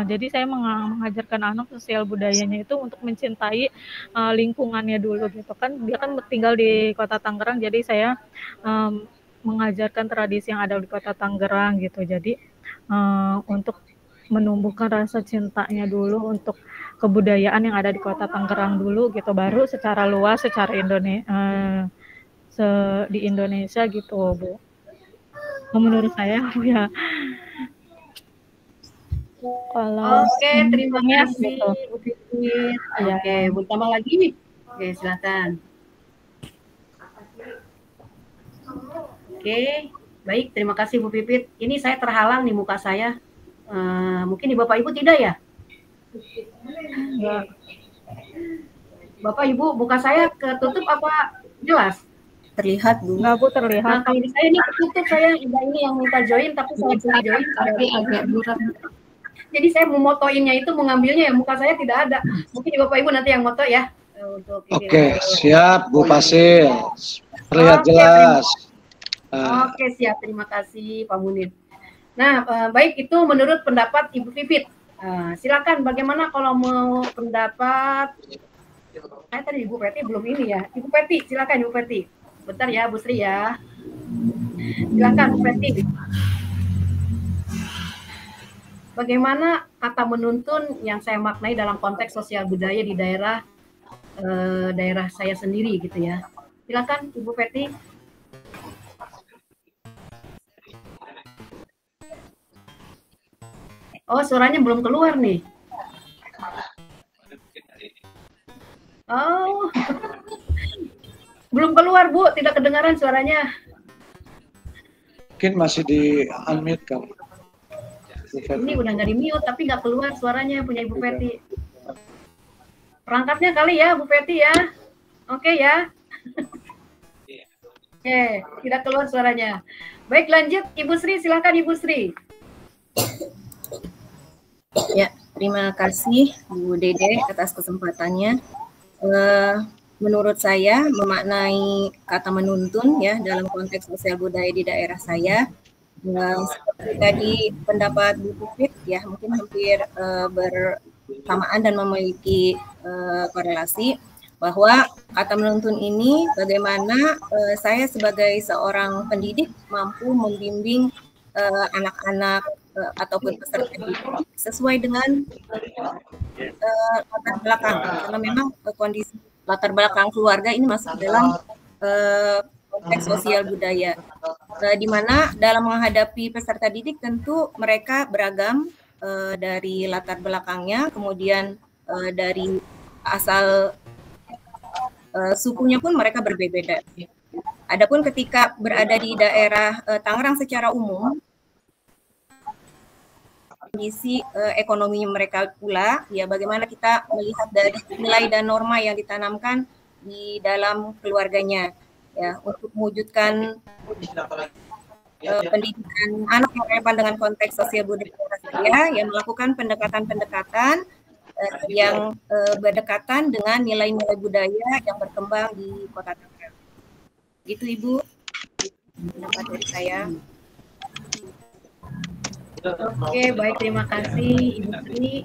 jadi saya mengajarkan anak sosial budayanya itu untuk mencintai lingkungannya dulu gitu kan. Dia kan tinggal di Kota Tangerang, jadi saya mengajarkan tradisi yang ada di Kota Tangerang gitu. Jadi untuk menumbuhkan rasa cintanya dulu untuk kebudayaan yang ada di Kota Tangerang dulu gitu, baru secara luas secara di Indonesia gitu Bu. Menurut saya ya. Oke, terima kasih gitu. Bu Pipit. Oke, Bu tambah lagi. Oke, silakan. Oke, baik, terima kasih Bu Pipit. Ini saya terhalang nih muka saya. Mungkin di Bapak Ibu tidak ya? Bapak Ibu, muka saya ketutup apa jelas? Terlihat Bu. Enggak Bu, terlihat. Nah, kalau di saya ini ketutup, saya ada ini yang minta join tapi saya belum join. Tapi agak buram. Jadi saya mau motoinnya itu, mau ngambilnya ya muka saya tidak ada. Mungkin di Bapak Ibu nanti yang moto ya. Untuk Oke, siap Bu Pasil. Terlihat jelas. Oke, siap. Terima kasih Pak Munir. Nah, baik, itu menurut pendapat Ibu Pipit. Silakan bagaimana kalau mau pendapat. Saya tadi Ibu Peti belum ini ya. Ibu Peti, silakan Ibu Peti. Bentar ya, Bu Sri ya. Silakan Bu Peti. Bagaimana kata menuntun yang saya maknai dalam konteks sosial budaya di daerah saya sendiri gitu ya. Silakan Ibu Peti. Oh, suaranya belum keluar nih. Oh, belum keluar Bu, tidak kedengaran suaranya. Mungkin masih di unmute kali. Ini udah nggak di mute, tapi nggak keluar suaranya punya Ibu Peti. Perangkatnya kali ya, Bu Peti ya. Oke ya. Oke, tidak keluar suaranya. Baik, lanjut Ibu Sri, silakan Ibu Sri. Ya, terima kasih Bu Dede atas kesempatannya. Menurut saya memaknai kata menuntun ya dalam konteks sosial budaya di daerah saya Seperti tadi pendapat Bu Pupit ya, mungkin hampir bersamaan dan memiliki korelasi bahwa kata menuntun ini bagaimana saya sebagai seorang pendidik mampu membimbing anak-anak ataupun peserta didik sesuai dengan latar belakang, karena memang kondisi latar belakang keluarga ini masuk dalam konteks sosial budaya, di mana dalam menghadapi peserta didik tentu mereka beragam dari latar belakangnya, kemudian dari asal sukunya pun mereka berbeda-beda. Adapun ketika berada di daerah Tangerang secara umum, kondisi ekonomi mereka pula, ya bagaimana kita melihat dari nilai dan norma yang ditanamkan di dalam keluarganya, ya untuk mewujudkan pendidikan anak yang relevan dengan konteks sosial budaya saya, yang melakukan pendekatan-pendekatan yang berdekatan dengan nilai-nilai budaya yang berkembang di Kota Tangerang. Gitu Ibu, pendapat dari saya. Oke, baik, terima kasih Ibu Sri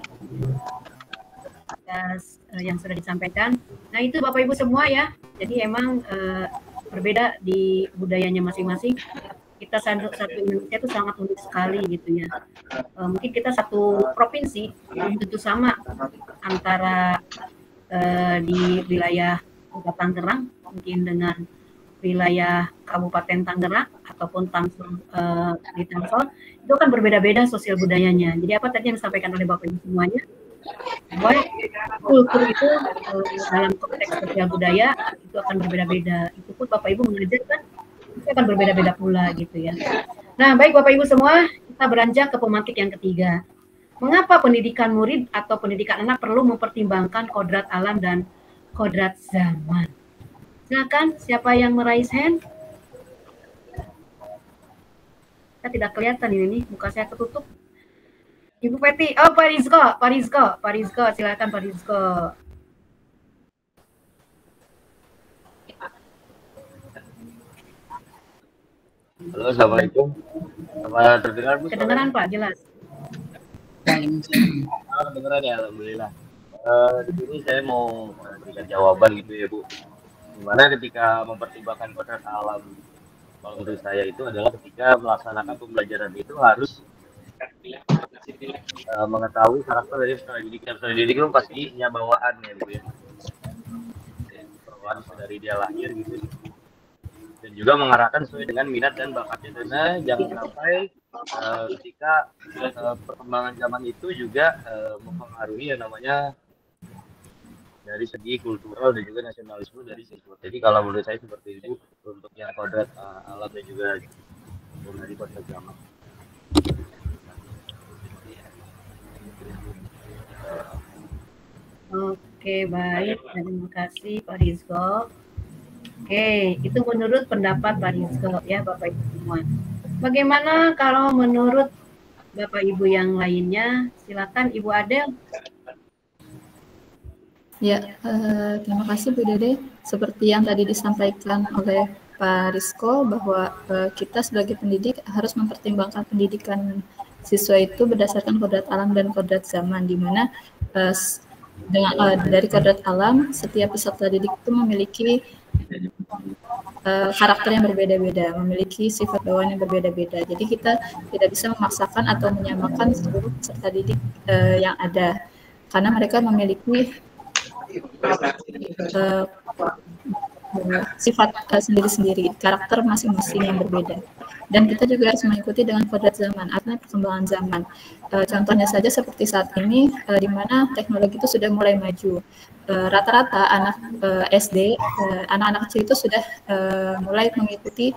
atas yang sudah disampaikan. Nah itu Bapak Ibu semua ya, jadi emang berbeda di budayanya masing-masing. Kita satu Indonesia itu sangat unik sekali gitu ya. Mungkin kita satu provinsi belum tentu sama antara di wilayah Kota Tangerang mungkin dengan wilayah Kabupaten Tangerang ataupun Tangsel di Tangsel, itu kan berbeda-beda sosial budayanya. Jadi apa tadi yang disampaikan oleh Bapak Ibu semuanya, bahwa kultur itu dalam konteks sosial budaya itu akan berbeda-beda. Itu pun Bapak Ibu mengajarkan itu akan berbeda-beda pula gitu ya. Nah baik Bapak Ibu semua, kita beranjak ke pemantik yang ketiga. Mengapa pendidikan murid atau pendidikan anak perlu mempertimbangkan kodrat alam dan kodrat zaman? Silakan, siapa yang meraise hand? Saya tidak kelihatan ini nih, muka saya ketutup. Ibu Peti, oh Pak Rizko, silakan Pak Rizko. Halo, Assalamualaikum. Apa terdengar Bu? Kedengaran Pak, jelas. Kedengaran ya, Alhamdulillah. Di sini saya mau memberikan jawaban gitu ya Bu. Dimana ketika mempertimbangkan kodrat alam, kalau menurut saya itu adalah ketika melaksanakan pembelajaran itu harus mengetahui karakter dari peserta didik. Peserta didik itu pasti punya bawaan ya Bu ya. Bawaan dari dia lahir gitu. Dan juga mengarahkan sesuai dengan minat dan bakatnya, karena jangan sampai ketika perkembangan zaman itu juga mempengaruhi yang namanya dari segi kultural dan juga nasionalisme dari siswa. Jadi kalau menurut saya seperti itu untuk yang kodrat alam dan juga dari kodrat zaman. Oke, baik, terima kasih Pak Rizko. Oke, itu menurut pendapat Pak Rizko ya Bapak Ibu semua. Bagaimana kalau menurut Bapak Ibu yang lainnya? Silakan Ibu Adel. Ya, terima kasih Bu Dede. Seperti yang tadi disampaikan oleh Pak Rizko bahwa kita sebagai pendidik harus mempertimbangkan pendidikan siswa itu berdasarkan kodrat alam dan kodrat zaman, di mana dari kodrat alam setiap peserta didik itu memiliki karakter yang berbeda-beda, memiliki sifat bawaan yang berbeda-beda. Jadi kita tidak bisa memaksakan atau menyamakan seluruh peserta didik yang ada, karena mereka memiliki sifat sendiri-sendiri, karakter masing-masing yang berbeda. Dan kita juga harus mengikuti dengan kodrat zaman, artinya perkembangan zaman. Contohnya saja seperti saat ini, di mana teknologi itu sudah mulai maju. Rata-rata anak SD, anak-anak kecil itu sudah mulai mengikuti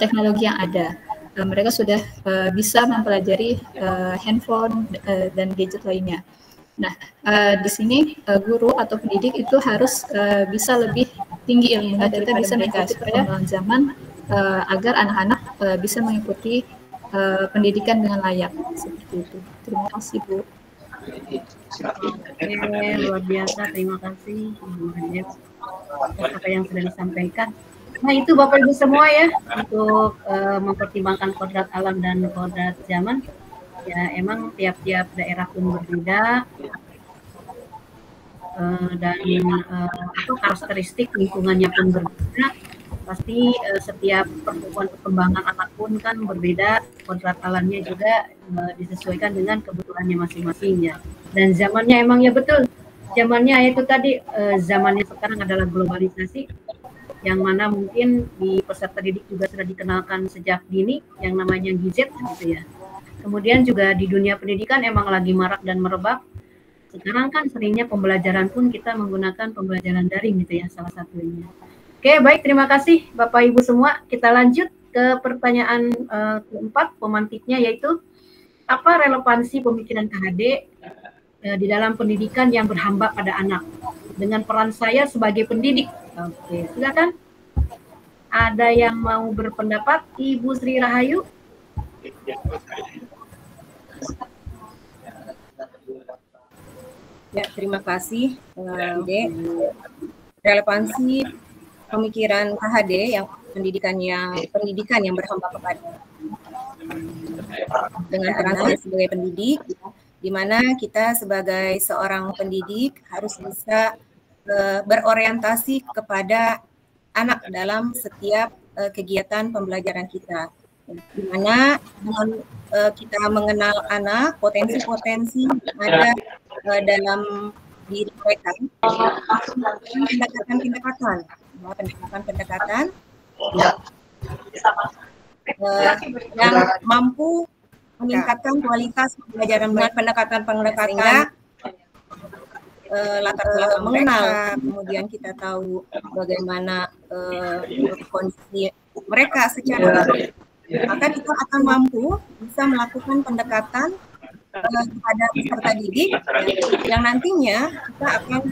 teknologi yang ada. Mereka sudah bisa mempelajari handphone dan gadget lainnya. Nah, di sini guru atau pendidik itu harus bisa lebih tinggi ilmunya, kita bisa mengikuti perkembangan zaman agar anak-anak bisa mengikuti pendidikan dengan layak, seperti itu. Terima kasih Bu. Oke, luar biasa, terima kasih Ibu Adel atas apa yang sudah disampaikan. Nah itu Bapak Ibu semua ya, untuk mempertimbangkan kodrat alam dan kodrat zaman. Ya emang tiap-tiap daerah pun berbeda, dan karakteristik lingkungannya pun berbeda. Pasti setiap perkembangan anak pun kan berbeda, kodrat alamnya juga disesuaikan dengan kebutuhannya masing-masing ya. Dan zamannya emang ya betul, zamannya itu tadi, zamannya sekarang adalah globalisasi, yang mana mungkin di peserta didik juga sudah dikenalkan sejak dini yang namanya gadget gitu ya. Kemudian juga di dunia pendidikan emang lagi marak dan merebak. Sekarang kan seringnya pembelajaran pun kita menggunakan pembelajaran daring gitu ya, salah satunya. Oke, baik, terima kasih Bapak Ibu semua. Kita lanjut ke pertanyaan keempat pemantiknya, yaitu apa relevansi pemikiran KHD di dalam pendidikan yang berhamba pada anak dengan peran saya sebagai pendidik. Oke, silakan. Ada yang mau berpendapat? Ibu Sri Rahayu. Ya, terima kasih, Dek. Relevansi pemikiran KHD yang pendidikan yang berhamba kepada dengan peran saya sebagai pendidik, di mana kita sebagai seorang pendidik harus bisa berorientasi kepada anak dalam setiap kegiatan pembelajaran kita, di mana dengan kita mengenal anak, potensi-potensi ada dalam diri mereka, pendekatan yang mampu meningkatkan kualitas pembelajaran mereka, pendekatan latar belakang mengenal, kemudian kita tahu bagaimana kondisi mereka secara, maka kita akan mampu bisa melakukan pendekatan kepada peserta didik yang nantinya kita akan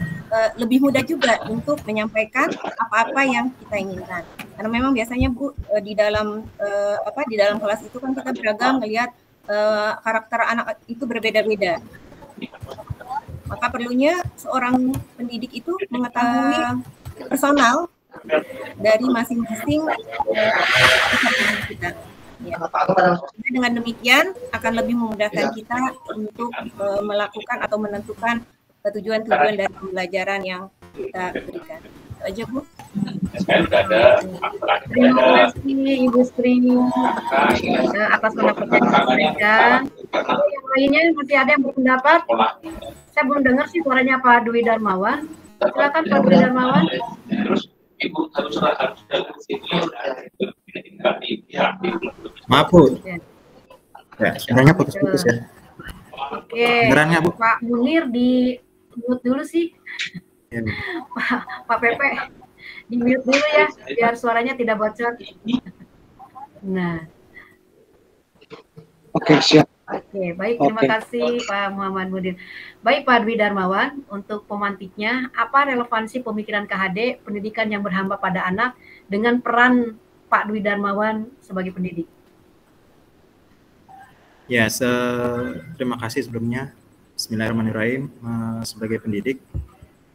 lebih mudah juga untuk menyampaikan apa-apa yang kita inginkan. Karena memang biasanya Bu di dalam kelas itu kan kita beragam melihat karakter anak itu berbeda-beda. Maka perlunya seorang pendidik itu mengetahui personal dari masing-masing peserta didik kita. Ya. Dengan demikian akan lebih memudahkan kita untuk melakukan atau menentukan tujuan-tujuan dari pembelajaran yang kita berikan. Itu aja, Bu. Terima kasih Ibu Sri atas pendapatnya yang disampaikan. Yang lainnya masih ada yang berpendapat? Saya belum dengar sih suaranya Pak Dwi Darmawan. Silakan Pak Dwi Darmawan. Maaf Bu. Ya, suaranya putus-putus ya. Oke. Benerannya Bu. Pak Munir di mute dulu sih. Ya. Pak Pepe di mute dulu ya, biar suaranya tidak bocor. Nah. Oke, siap. Oke, baik. Terima kasih Pak Muhammad Mudin. Baik Pak Dwi Darmawan, untuk pemantiknya, apa relevansi pemikiran KHD pendidikan yang berhamba pada anak dengan peran Pak Dwi Darmawan sebagai pendidik? Ya, terima kasih sebelumnya. Bismillahirrahmanirrahim. Sebagai pendidik,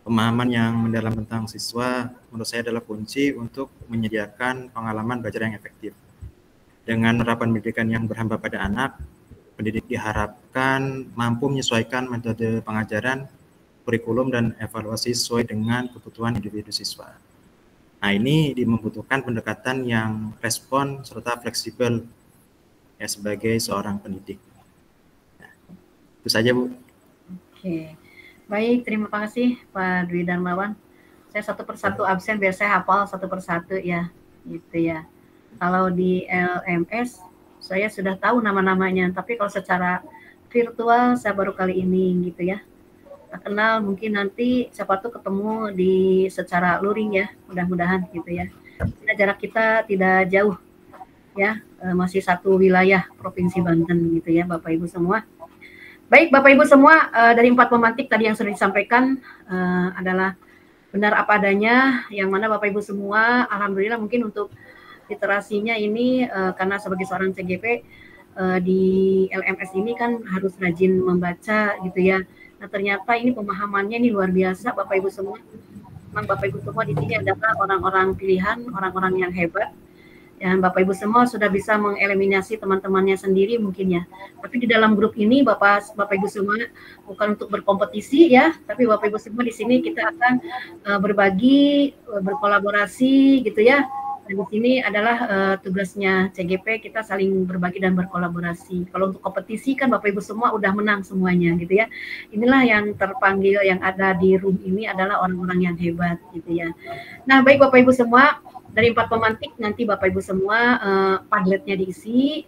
pemahaman yang mendalam tentang siswa menurut saya adalah kunci untuk menyediakan pengalaman belajar yang efektif. Dengan penerapan pendidikan yang berhamba pada anak, pendidik diharapkan mampu menyesuaikan metode pengajaran, kurikulum, dan evaluasi sesuai dengan kebutuhan individu siswa. Nah, ini membutuhkan pendekatan yang respon serta fleksibel ya sebagai seorang pendidik. Nah, itu saja Bu. Oke, baik, terima kasih Pak Dwi Darmawan. Saya satu persatu absen biar saya hafal satu persatu ya, gitu ya. Kalau di LMS saya sudah tahu nama-namanya, tapi kalau secara virtual saya baru kali ini gitu ya. Tak kenal, mungkin nanti siapa tuh ketemu di secara luring ya, mudah-mudahan gitu ya. Karena jarak kita tidak jauh ya, masih satu wilayah Provinsi Banten gitu ya Bapak Ibu semua. Baik Bapak Ibu semua, dari 4 pemantik tadi yang sudah disampaikan adalah benar apa adanya, yang mana Bapak Ibu semua alhamdulillah mungkin untuk literasinya ini karena sebagai seorang CGP di LMS ini kan harus rajin membaca gitu ya. Nah ternyata ini pemahamannya ini luar biasa Bapak Ibu semua. memang Bapak Ibu semua di sini adalah orang-orang pilihan, orang-orang yang hebat. Dan Bapak Ibu semua sudah bisa mengeliminasi teman-temannya sendiri mungkin ya. Tapi di dalam grup ini Bapak Ibu semua bukan untuk berkompetisi ya, tapi Bapak Ibu semua di sini kita akan berbagi, berkolaborasi gitu ya. Dan di sini adalah tugasnya CGP, kita saling berbagi dan berkolaborasi. Kalau untuk kompetisi kan Bapak Ibu semua udah menang semuanya gitu ya. Inilah yang terpanggil yang ada di room ini adalah orang-orang yang hebat gitu ya. Nah, baik Bapak Ibu semua, dari 4 pemantik nanti Bapak Ibu semua Padletnya diisi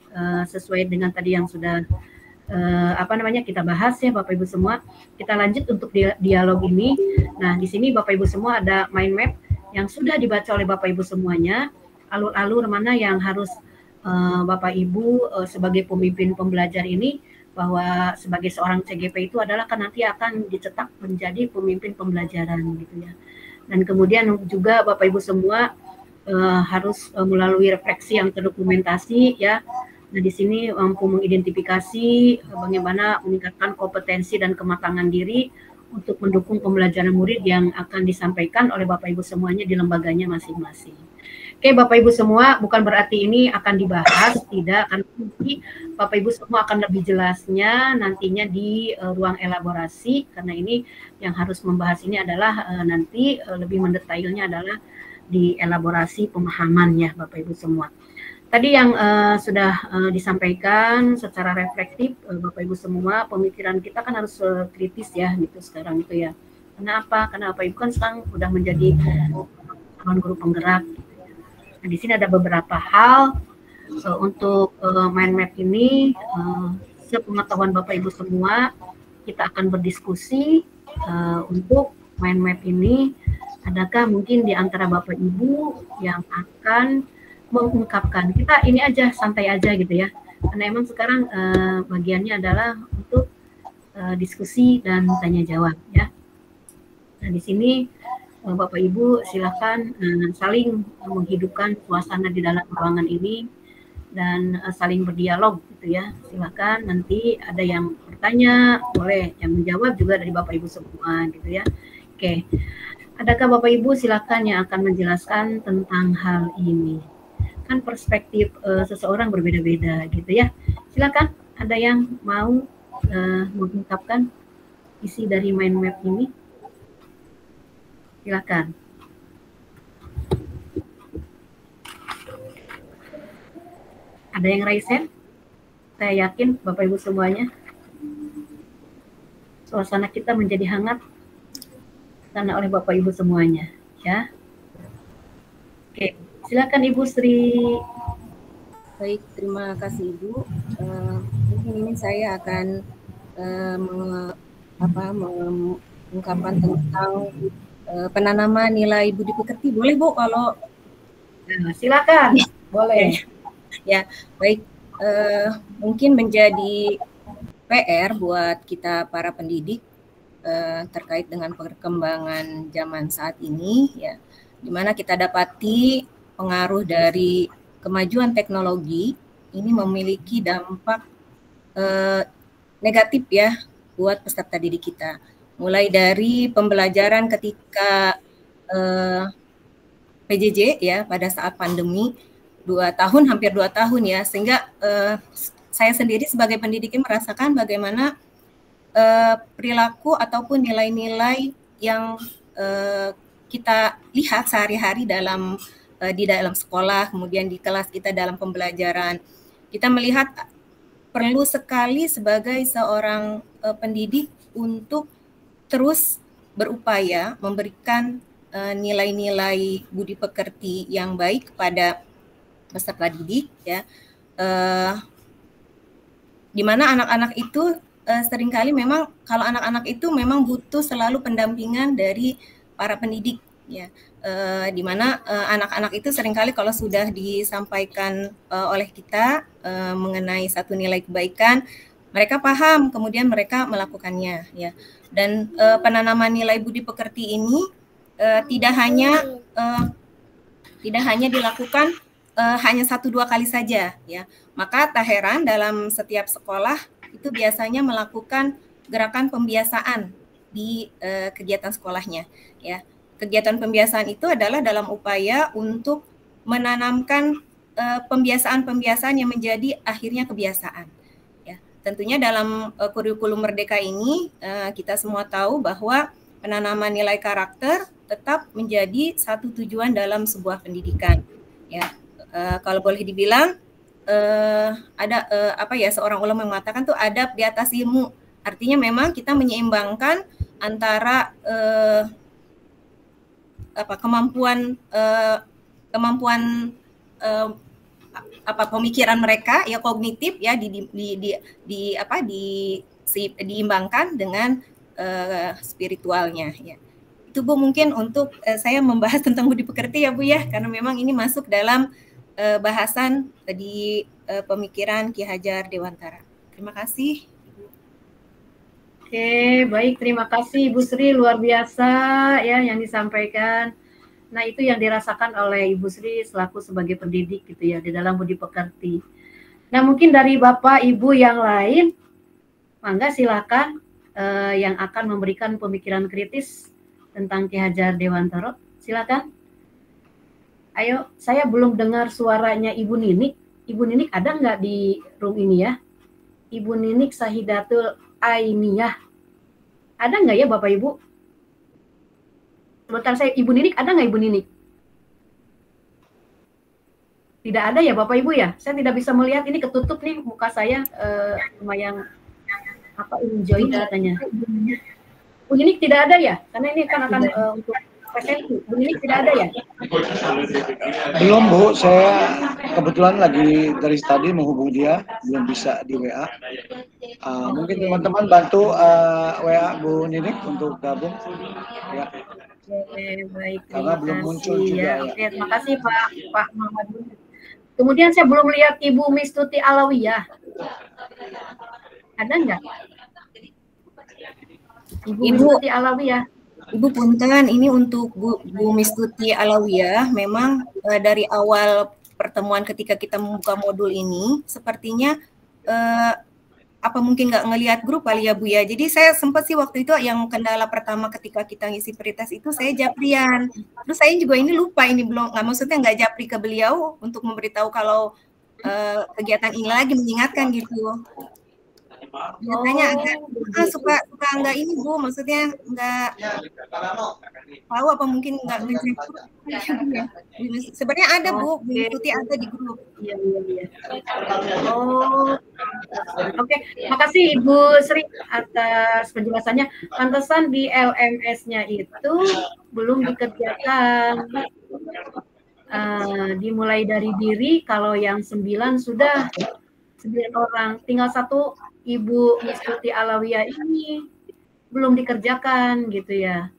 sesuai dengan tadi yang sudah kita bahas ya Bapak Ibu semua. Kita lanjut untuk dialog ini. Nah, di sini Bapak Ibu semua ada mind map yang sudah dibaca oleh Bapak Ibu semuanya, alur-alur mana yang harus Bapak Ibu sebagai pemimpin pembelajar ini, bahwa sebagai seorang CGP itu adalah kan nanti akan dicetak menjadi pemimpin pembelajaran gitu ya. Dan kemudian juga Bapak Ibu semua harus melalui refleksi yang terdokumentasi ya. Nah, di sini mampu mengidentifikasi bagaimana meningkatkan kompetensi dan kematangan diri untuk mendukung pembelajaran murid yang akan disampaikan oleh Bapak Ibu semuanya di lembaganya masing-masing. Oke, Bapak Ibu semua, bukan berarti ini akan dibahas, tidak, akan nanti Bapak Ibu semua akan lebih jelasnya nantinya di ruang elaborasi, karena ini yang harus membahas ini adalah nanti lebih mendetailnya adalah di elaborasi pemahaman ya Bapak Ibu semua. Tadi yang sudah disampaikan secara reflektif Bapak Ibu semua, pemikiran kita kan harus kritis ya gitu sekarang itu ya. Kenapa? Karena Bapak Ibu kan sekarang sudah menjadi guru penggerak. Nah, di sini ada beberapa hal untuk mind map ini. Sepengetahuan Bapak Ibu semua, kita akan berdiskusi untuk mind map ini. Adakah mungkin di antara Bapak Ibu yang akan mengungkapkan, kita ini aja santai aja gitu ya, karena emang sekarang bagiannya adalah untuk diskusi dan tanya jawab ya. Nah, di sini Bapak Ibu silakan saling menghidupkan suasana di dalam ruangan ini dan saling berdialog gitu ya. Silakan, nanti ada yang bertanya boleh, yang menjawab juga dari Bapak Ibu semua gitu ya. Oke, adakah Bapak Ibu silakan yang akan menjelaskan tentang hal ini? Kan perspektif seseorang berbeda-beda gitu ya. Silakan, ada yang mau mengungkapkan isi dari mind map ini? Silakan. Ada yang raise hand? Saya yakin Bapak Ibu semuanya suasana kita menjadi hangat karena oleh Bapak Ibu semuanya ya. Oke. Silakan Ibu Sri. Baik, terima kasih Ibu. Mungkin ini saya akan mengungkapkan tentang penanaman nilai budi pekerti. Boleh Bu kalau? Nah, silakan. Boleh. Ya, baik. Mungkin menjadi PR buat kita para pendidik terkait dengan perkembangan zaman saat ini ya, di mana kita dapati pengaruh dari kemajuan teknologi ini memiliki dampak negatif ya buat peserta didik kita. Mulai dari pembelajaran ketika PJJ ya pada saat pandemi 2 tahun, hampir 2 tahun ya, sehingga saya sendiri sebagai pendidiknya merasakan bagaimana perilaku ataupun nilai-nilai yang kita lihat sehari-hari di dalam sekolah, kemudian di kelas kita dalam pembelajaran. Kita melihat perlu sekali sebagai seorang pendidik untuk terus berupaya memberikan nilai-nilai budi pekerti yang baik kepada peserta didik ya. Di mana anak-anak itu seringkali memang kalau anak-anak itu memang butuh selalu pendampingan dari para pendidik ya. Di mana anak-anak itu seringkali kalau sudah disampaikan oleh kita mengenai satu nilai kebaikan, mereka paham, kemudian mereka melakukannya ya. Dan penanaman nilai budi pekerti ini tidak hanya dilakukan hanya 1-2 kali saja ya. Maka tak heran dalam setiap sekolah itu biasanya melakukan gerakan pembiasaan di kegiatan sekolahnya ya. kegiatan pembiasaan itu adalah dalam upaya untuk menanamkan pembiasaan-pembiasaan yang menjadi akhirnya kebiasaan. Ya, tentunya dalam kurikulum Merdeka ini kita semua tahu bahwa penanaman nilai karakter tetap menjadi satu tujuan dalam sebuah pendidikan. Ya, kalau boleh dibilang ada seorang ulama mengatakan tuh adab di atas ilmu. Artinya memang kita menyeimbangkan antara kemampuan pemikiran mereka ya kognitif ya diimbangkan dengan spiritualnya ya. Itu Bu mungkin untuk saya membahas tentang budi pekerti ya Bu ya, karena memang ini masuk dalam bahasan di pemikiran Ki Hajar Dewantara. Terima kasih. Oke, baik, terima kasih Ibu Sri, luar biasa ya yang disampaikan. Nah, itu yang dirasakan oleh Ibu Sri selaku sebagai pendidik gitu ya di dalam budi pekerti. Nah, mungkin dari Bapak Ibu yang lain, mangga silakan yang akan memberikan pemikiran kritis tentang Ki Hajar Dewantara. Silakan. Ayo, saya belum dengar suaranya Ibu Ninik. Ibu Ninik ada nggak di room ini ya? Ibu Ninik Sahidatul Ainiyah. Ada nggak ya Bapak Ibu? Sebentar saya, Ibu Ninik ada nggak Ibu Ninik? Tidak ada ya Bapak Ibu ya? Saya tidak bisa melihat, ini ketutup nih muka saya lumayan enjoy katanya. Bu Ninik tidak ada ya? Karena ini kan akan untuk presensi. Bu Ninik tidak ada ya? Belum Bu, saya kebetulan lagi dari tadi menghubungi dia, belum bisa di WA. Mungkin teman-teman bantu WA Bu Ninik untuk gabung. Ya. Oke, baik. Karena belum muncul juga. Ya. Oke, terima kasih Pak Muhammad. Kemudian saya belum lihat Ibu Mistuti Alawiyah. Ada nggak? Ibu Mistuti Alawiyah. Ibu punten, ini untuk Bu Mistuti Alawiyah, memang dari awal pertemuan ketika kita membuka modul ini, sepertinya apa mungkin nggak ngelihat grup kali ya Bu ya. Jadi saya sempat sih waktu itu yang kendala pertama ketika kita ngisi pretest itu saya japrian. Terus saya juga ini lupa, ini belum, nggak japri ke beliau untuk memberitahu kalau kegiatan ini lagi, mengingatkan gitu. Biasanya agak suka nggak ini Bu, maksudnya nggak tahu apa mungkin nggak ngecek. Sebenarnya ada Bu, mengikuti ada di grup. Iya. Oh, oke. Makasih Ibu Sri atas penjelasannya. Pantesan di LMS-nya itu belum dikerjakan. Dimulai dari diri, kalau yang 9 sudah 9 orang, tinggal 1 Ibu Mistuti Alawiyah ini belum dikerjakan gitu ya.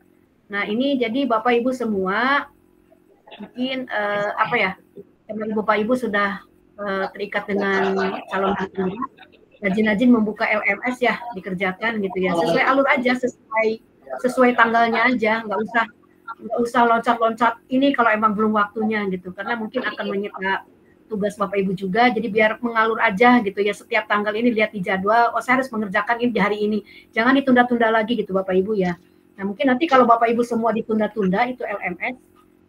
Nah ini jadi Bapak Ibu semua mungkin karena Bapak Ibu sudah terikat dengan calon hakim, rajin-rajin membuka LMS ya, dikerjakan gitu ya, sesuai alur aja, sesuai tanggalnya aja, nggak usah loncat-loncat ini kalau emang belum waktunya gitu, karena mungkin akan menyita tugas Bapak Ibu juga, jadi biar mengalur aja gitu ya, setiap tanggal ini lihat di jadwal, oh saya harus mengerjakan ini di hari ini, jangan ditunda-tunda lagi gitu Bapak Ibu ya. Nah mungkin nanti kalau Bapak Ibu semua ditunda-tunda itu LMS,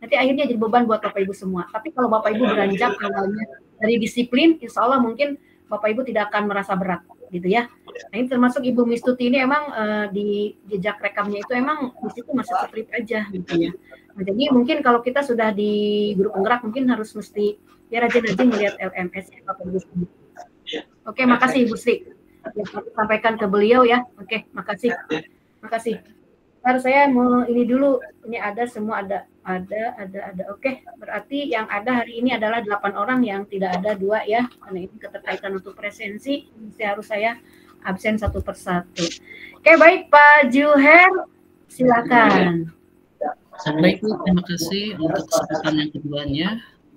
nanti akhirnya jadi beban buat Bapak Ibu semua. Tapi kalau Bapak Ibu beranjak awalnya dari disiplin, insya Allah mungkin Bapak Ibu tidak akan merasa berat gitu ya. Nah ini termasuk Ibu Mistuti ini emang di jejak rekamnya itu emang di situ masih strip aja gitu ya. Nah, jadi mungkin kalau kita sudah di grup penggerak mungkin harus mesti ya rajin-rajin melihat LMS ya Bapak Ibu. Oke, makasih Ibu Sri. Sampaikan ke beliau ya. Oke, makasih. Makasih. Harus saya mau ini dulu. Ini ada semua ada. Oke, berarti yang ada hari ini adalah 8 orang, yang tidak ada 2 ya. Karena ini keterkaitan untuk presensi, harus saya absen satu persatu. Oke, baik Pak Juher, silakan. Baik, terima kasih untuk kesempatan yang keduanya.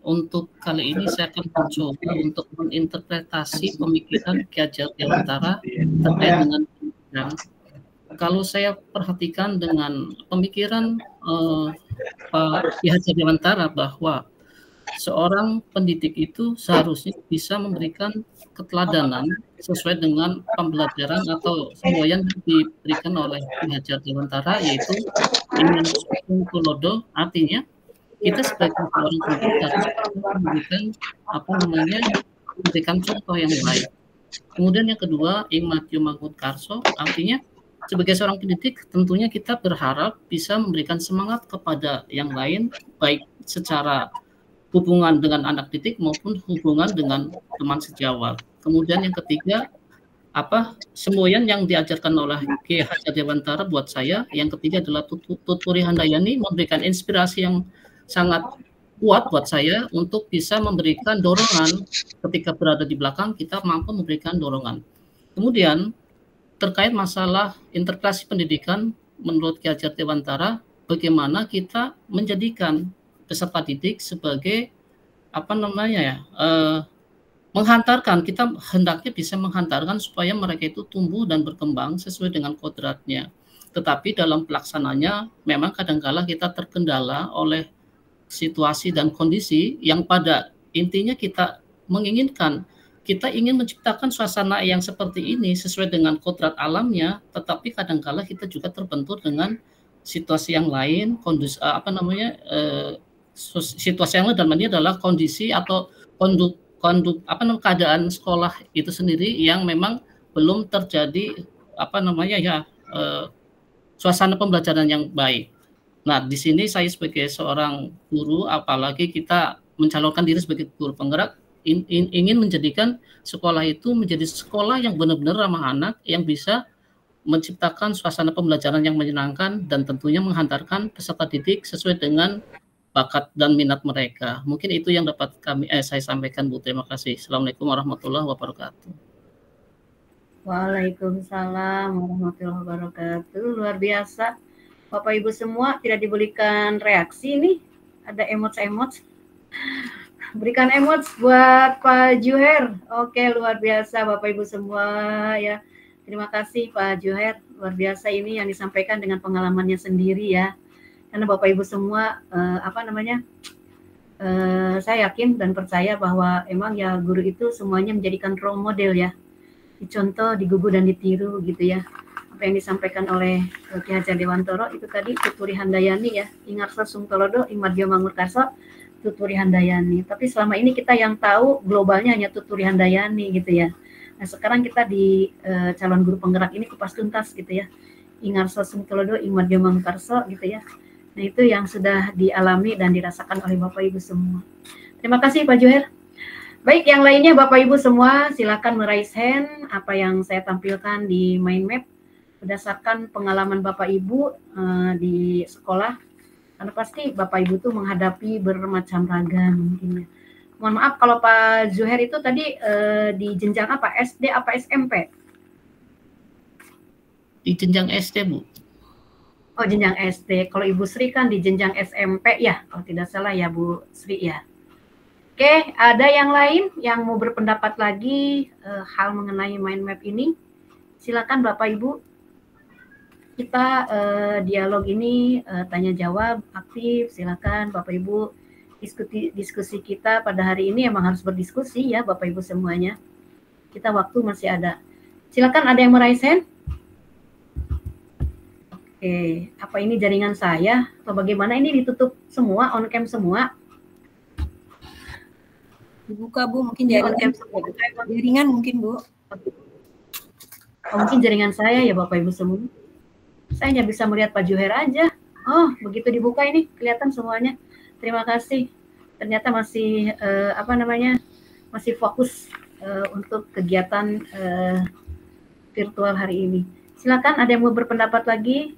Untuk kali ini saya akan mencoba untuk menginterpretasi pemikiran Ki Hajar Dewantara terkait dengan pemikiran. Kalau saya perhatikan dengan pemikiran Pak Ki Hajar Dewantara bahwa seorang pendidik itu seharusnya bisa memberikan keteladanan sesuai dengan pembelajaran atau semboyan yang diberikan oleh Ki Hajar Dewantara, yaitu Ingat Sosum Tulodo. Artinya kita sebagai seorang pendidik harus memberikan contoh yang baik. Kemudian yang kedua, Ing Madya Mangun Karso, artinya sebagai seorang pendidik tentunya kita berharap bisa memberikan semangat kepada yang lain, baik secara hubungan dengan anak didik maupun hubungan dengan teman sejawat. Kemudian yang ketiga, semboyan yang diajarkan oleh Ki Hajar Dewantara buat saya, yang ketiga adalah Tuturi Handayani, memberikan inspirasi yang sangat kuat buat saya untuk bisa memberikan dorongan ketika berada di belakang, kita mampu memberikan dorongan. Kemudian terkait masalah interpretasi pendidikan, menurut Ki Hajar Dewantara, bagaimana kita menjadikan peserta didik sebagai menghantarkan, kita hendaknya bisa menghantarkan supaya mereka itu tumbuh dan berkembang sesuai dengan kodratnya. Tetapi dalam pelaksananya memang kadangkala kita terkendala oleh situasi dan kondisi yang pada intinya kita menginginkan, kita ingin menciptakan suasana yang seperti ini sesuai dengan kodrat alamnya, tetapi kadangkala kita juga terbentur dengan situasi yang lain, situasi yang lain dalam ini adalah kondisi atau keadaan sekolah itu sendiri yang memang belum terjadi suasana pembelajaran yang baik. Nah, di sini saya sebagai seorang guru, apalagi kita mencalonkan diri sebagai guru penggerak, ingin menjadikan sekolah itu menjadi sekolah yang benar-benar ramah anak, yang bisa menciptakan suasana pembelajaran yang menyenangkan dan tentunya menghantarkan peserta didik sesuai dengan bakat dan minat mereka. Mungkin itu yang dapat saya sampaikan, Bu. Terima kasih. Assalamualaikum warahmatullahi wabarakatuh. Waalaikumsalam warahmatullahi wabarakatuh. Luar biasa. Bapak Ibu semua tidak diberikan reaksi nih. Ada emot-emot. Berikan emot buat Pak Juher. Oke, luar biasa Bapak Ibu semua ya. Terima kasih Pak Juher. Luar biasa ini yang disampaikan dengan pengalamannya sendiri ya. Karena Bapak Ibu semua saya yakin dan percaya bahwa emang ya guru itu semuanya menjadikan role model ya, dicontoh, digugu dan ditiru gitu ya. Apa yang disampaikan oleh Ki Hajar Dewantara itu tadi Tuturi Handayani ya, Ingat Sosum Tulodo, Ing Madya Mangun Karso, Tuturi Handayani. Tapi selama ini kita yang tahu globalnya hanya Tuturi Handayani gitu ya. Nah sekarang kita di calon guru penggerak ini kupas tuntas gitu ya, Ingat Sosum Tulodo, Ing Madya Mangun Karso gitu ya. Nah itu yang sudah dialami dan dirasakan oleh Bapak Ibu semua. Terima kasih Pak Juher. Baik, yang lainnya Bapak Ibu semua silakan meraise hand apa yang saya tampilkan di mind map berdasarkan pengalaman Bapak Ibu di sekolah. Karena pasti Bapak Ibu tuh menghadapi bermacam ragam mungkin ya. Mohon maaf kalau Pak Zuher itu tadi di jenjang apa? SD apa SMP? Di jenjang SD, Bu. Oh, jenjang SD. Kalau Ibu Sri kan di jenjang SMP ya, kalau tidak salah ya Bu Sri ya. Oke, ada yang lain yang mau berpendapat lagi hal mengenai mind map ini? Silakan Bapak Ibu. Kita dialog ini tanya jawab aktif. Silakan Bapak Ibu. Diskusi kita pada hari ini emang harus berdiskusi ya Bapak Ibu semuanya. Kita waktu masih ada. Silakan, ada yang meraise hand? Oke, apa ini jaringan saya atau bagaimana? Ini ditutup semua, on cam semua? Dibuka Bu, mungkin jaringan mungkin Bu. Oh, mungkin jaringan saya ya Bapak Ibu semua. Saya hanya bisa melihat Pak Juher aja. Oh, begitu dibuka ini kelihatan semuanya. Terima kasih. Ternyata masih masih fokus untuk kegiatan virtual hari ini. Silakan, ada yang mau berpendapat lagi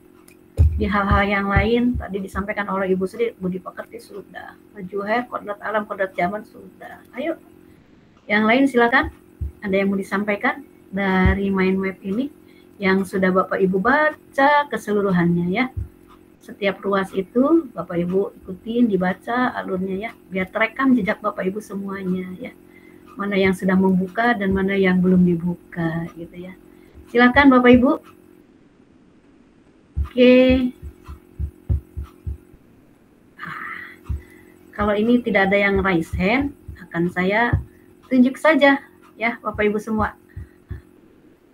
di hal-hal yang lain. Tadi disampaikan oleh Ibu Sri, budi pekerti sudah, Pak Juher, kodrat alam, kodrat zaman sudah. Ayo, yang lain silakan. Ada yang mau disampaikan dari mind map ini yang sudah Bapak Ibu baca keseluruhannya ya. Setiap ruas itu Bapak Ibu ikutin, dibaca alurnya ya, biar terekam jejak Bapak Ibu semuanya ya. Mana yang sudah membuka dan mana yang belum dibuka gitu ya. Silakan Bapak Ibu. Oke. Kalau ini tidak ada yang raise hand, akan saya tunjuk saja ya Bapak Ibu semua.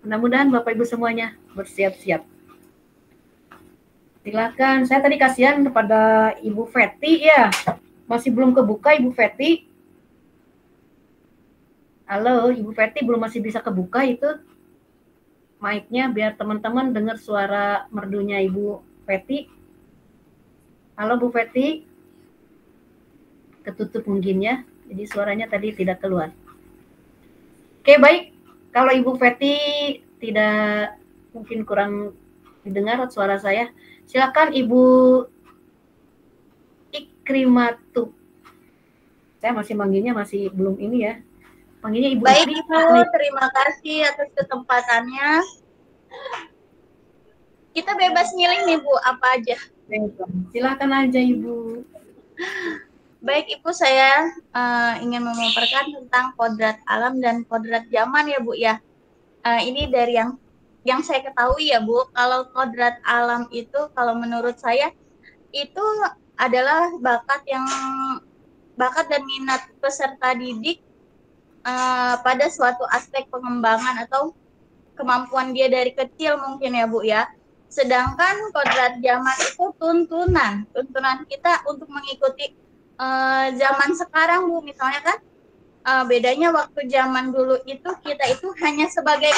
Mudah-mudahan Bapak Ibu semuanya bersiap-siap. Silakan, saya tadi kasihan kepada Ibu Feti ya. Masih belum kebuka Ibu Feti. Halo, Ibu Feti belum masih bisa kebuka itu mic-nya biar teman-teman dengar suara merdunya Ibu Feti. Halo Bu Feti. Ketutup mungkin ya. Jadi suaranya tadi tidak keluar. Oke, baik. Kalau Ibu Feti tidak mungkin kurang didengar suara saya, silakan Ibu Ikrimatu. Saya masih manggilnya masih belum ini ya. Panggilnya Ibu Baik, Ikrimatu. Ibu, terima kasih atas kesempatannya. Kita bebas milih nih, Bu, apa aja. Silakan aja, Ibu. Baik, Ibu, saya ingin memaparkan tentang kodrat alam dan kodrat zaman ya, Bu ya. Ini dari yang saya ketahui ya, Bu. Kalau kodrat alam itu, kalau menurut saya itu adalah bakat dan minat peserta didik pada suatu aspek pengembangan atau kemampuan dia dari kecil mungkin ya, Bu ya. Sedangkan kodrat zaman itu tuntunan kita untuk mengikuti zaman sekarang, Bu. Misalnya kan bedanya waktu zaman dulu itu kita itu hanya sebagai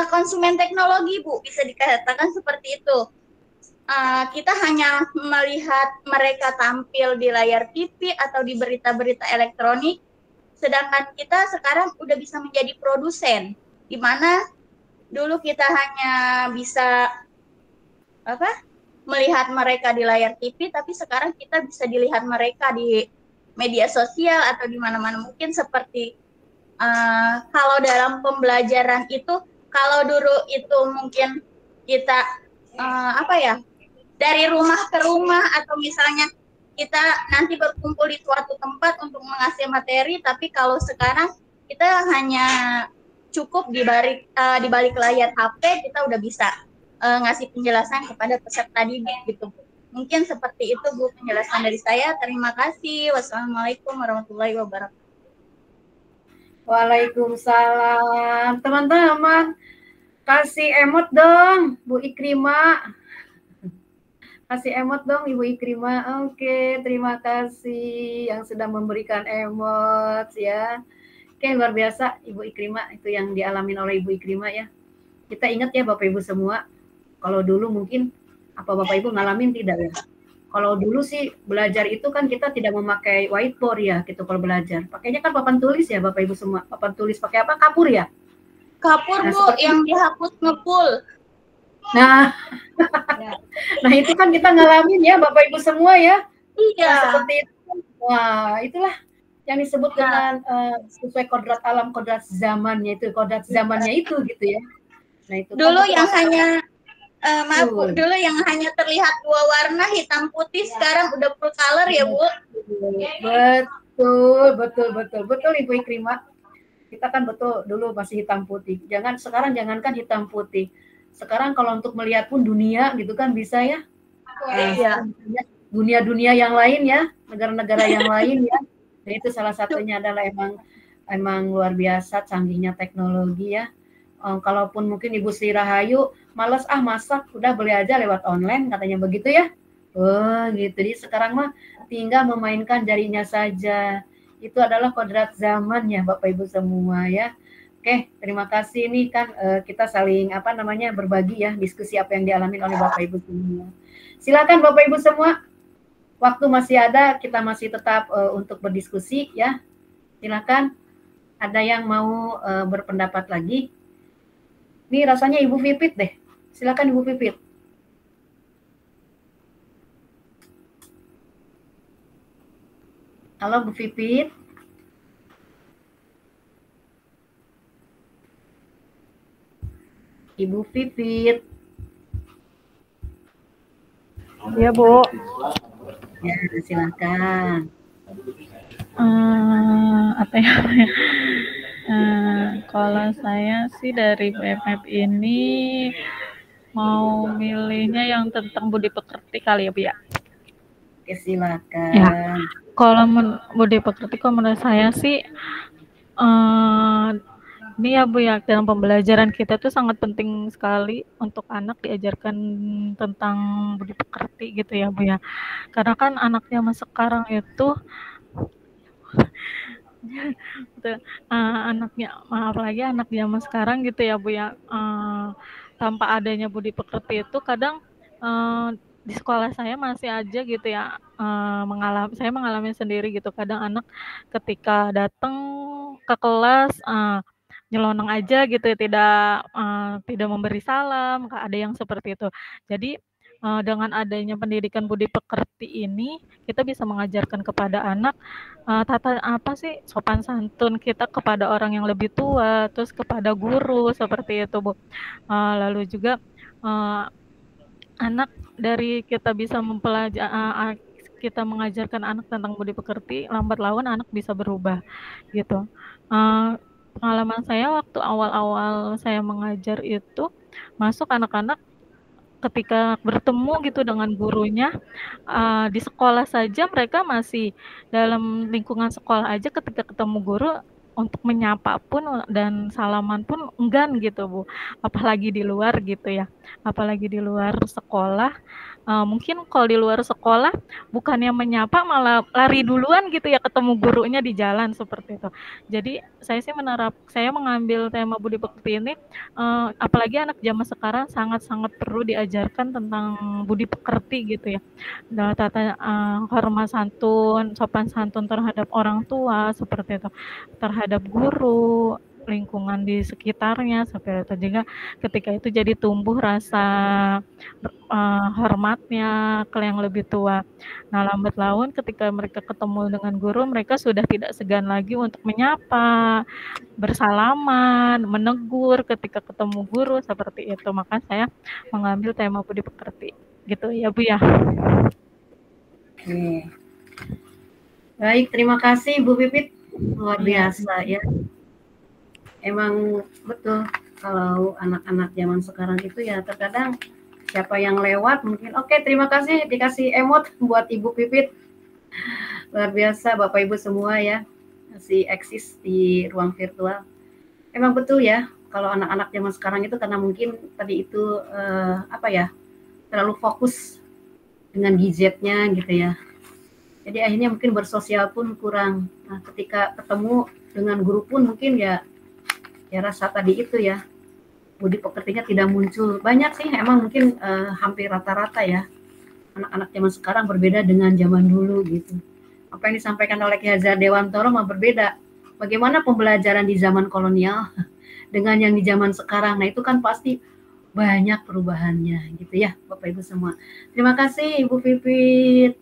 konsumen teknologi, Bu, bisa dikatakan seperti itu. Kita hanya melihat mereka tampil di layar TV atau di berita-berita elektronik, sedangkan kita sekarang udah bisa menjadi produsen, di mana dulu kita hanya bisa melihat mereka di layar TV, tapi sekarang kita bisa dilihat mereka di media sosial atau di mana-mana. Mungkin seperti kalau dalam pembelajaran itu, kalau dulu itu mungkin kita dari rumah ke rumah atau misalnya kita nanti berkumpul di suatu tempat untuk mengasih materi, tapi kalau sekarang kita hanya cukup di balik layar HP kita udah bisa ngasih penjelasan kepada peserta didik gitu. Mungkin seperti itu, Bu, penjelasan dari saya. Terima kasih. Wassalamualaikum warahmatullahi wabarakatuh. Waalaikumsalam. Teman-teman, kasih emot dong, Bu Ikrimah. Kasih emot dong, Ibu Ikrimah. Oke, terima kasih yang sudah memberikan emot ya. Oke, luar biasa Ibu Ikrimah, itu yang dialami oleh Ibu Ikrimah ya. Kita ingat ya Bapak Ibu semua, kalau dulu mungkin apa Bapak Ibu ngalamin tidak ya? Kalau dulu sih belajar itu kan kita tidak memakai whiteboard ya, gitu kalau belajar. Pakainya kan papan tulis ya Bapak Ibu semua. Papan tulis pakai apa? Kapur ya? Kapur, Bu, yang dihapus ngepul. Nah, nah itu kan kita ngalamin ya Bapak Ibu semua ya. Iya. Nah, seperti itu. Wah, itulah yang disebut dengan sesuai kodrat alam, kodrat zamannya itu, gitu ya. Nah itu. Dulu kan yang hanya dulu yang hanya terlihat dua warna hitam putih, sekarang udah full color ya, Bu. Betul Ibu Ikrimah. Kita kan betul dulu masih hitam putih. Jangankan hitam putih. Sekarang kalau untuk melihat pun dunia gitu kan bisa ya. Dunia-dunia yang lain ya, negara-negara yang lain ya. Dan itu salah satunya adalah emang luar biasa canggihnya teknologi ya. Kalaupun mungkin Ibu Sri Rahayu males masak, udah beli aja lewat online katanya begitu ya. Oh gitu. Jadi sekarang mah tinggal memainkan jarinya saja. Itu adalah kodrat zaman ya Bapak Ibu semua ya. Oke, terima kasih. Ini kan kita saling berbagi ya, diskusi apa yang dialami oleh Bapak Ibu semua. Silakan Bapak Ibu semua, waktu masih ada, kita masih tetap untuk berdiskusi ya. Silakan, ada yang mau berpendapat lagi? Ini rasanya Ibu Pipit deh. Silakan Ibu Pipit. Halo Bu Pipit. Ibu Pipit. Iya, Bu. Ya, silakan. Kalau saya sih dari BMF ini mau milihnya yang tentang budi pekerti kali ya, Bu ya. Oke, silakan. Kalau budi pekerti, kalau menurut saya sih ini ya Bu ya, dalam pembelajaran kita tuh sangat penting sekali untuk anak diajarkan tentang budi pekerti gitu ya Bu ya. Karena kan anak zaman sekarang itu apalagi anak zaman sekarang gitu ya Bu ya, tanpa adanya budi pekerti itu kadang di sekolah saya masih aja gitu ya, saya mengalami sendiri gitu, kadang anak ketika datang ke kelas nyelonong aja gitu, tidak memberi salam, ada yang seperti itu. Jadi dengan adanya pendidikan budi pekerti ini, kita bisa mengajarkan kepada anak sopan santun kita kepada orang yang lebih tua, terus kepada guru seperti itu Bu. Lalu juga anak dari kita bisa kita mengajarkan anak tentang budi pekerti, lambat laun anak bisa berubah gitu. Pengalaman saya waktu awal-awal saya mengajar itu, masuk anak-anak ketika bertemu gitu dengan gurunya, di sekolah saja mereka masih dalam lingkungan sekolah aja ketika ketemu guru untuk menyapa pun dan salaman pun enggan gitu Bu, apalagi di luar gitu ya, apalagi di luar sekolah. Mungkin kalau di luar sekolah bukannya menyapa malah lari duluan gitu ya ketemu gurunya di jalan seperti itu. Jadi saya mengambil tema budi pekerti ini, apalagi anak zaman sekarang sangat-sangat perlu diajarkan tentang budi pekerti gitu ya. Hormat santun, sopan santun terhadap orang tua seperti itu, terhadap guru, lingkungan di sekitarnya seperti itu, juga ketika itu jadi tumbuh rasa hormatnya ke yang lebih tua. Nah, lambat laun ketika mereka ketemu dengan guru, mereka sudah tidak segan lagi untuk menyapa, bersalaman, menegur ketika ketemu guru seperti itu. Maka saya mengambil tema budi pekerti. Gitu ya Bu ya. Oke. Baik, terima kasih Bu Pipit. Luar biasa ya. Emang betul kalau anak-anak zaman sekarang itu ya terkadang siapa yang lewat mungkin oke, terima kasih dikasih emot buat Ibu Pipit. Luar biasa Bapak Ibu semua ya, masih eksis di ruang virtual. Emang betul ya, kalau anak-anak zaman sekarang itu karena mungkin tadi itu terlalu fokus dengan gadgetnya gitu ya. Jadi akhirnya mungkin bersosial pun kurang. Nah, ketika ketemu dengan guru pun mungkin ya rasa tadi itu ya, budi pekertinya tidak muncul. Banyak sih emang mungkin hampir rata-rata ya, anak-anak zaman sekarang berbeda dengan zaman dulu gitu. Apa yang disampaikan oleh Ki Hajar Dewantoro mah berbeda. Bagaimana pembelajaran di zaman kolonial dengan yang di zaman sekarang. Nah itu kan pasti banyak perubahannya gitu ya Bapak Ibu semua. Terima kasih Ibu Pipit.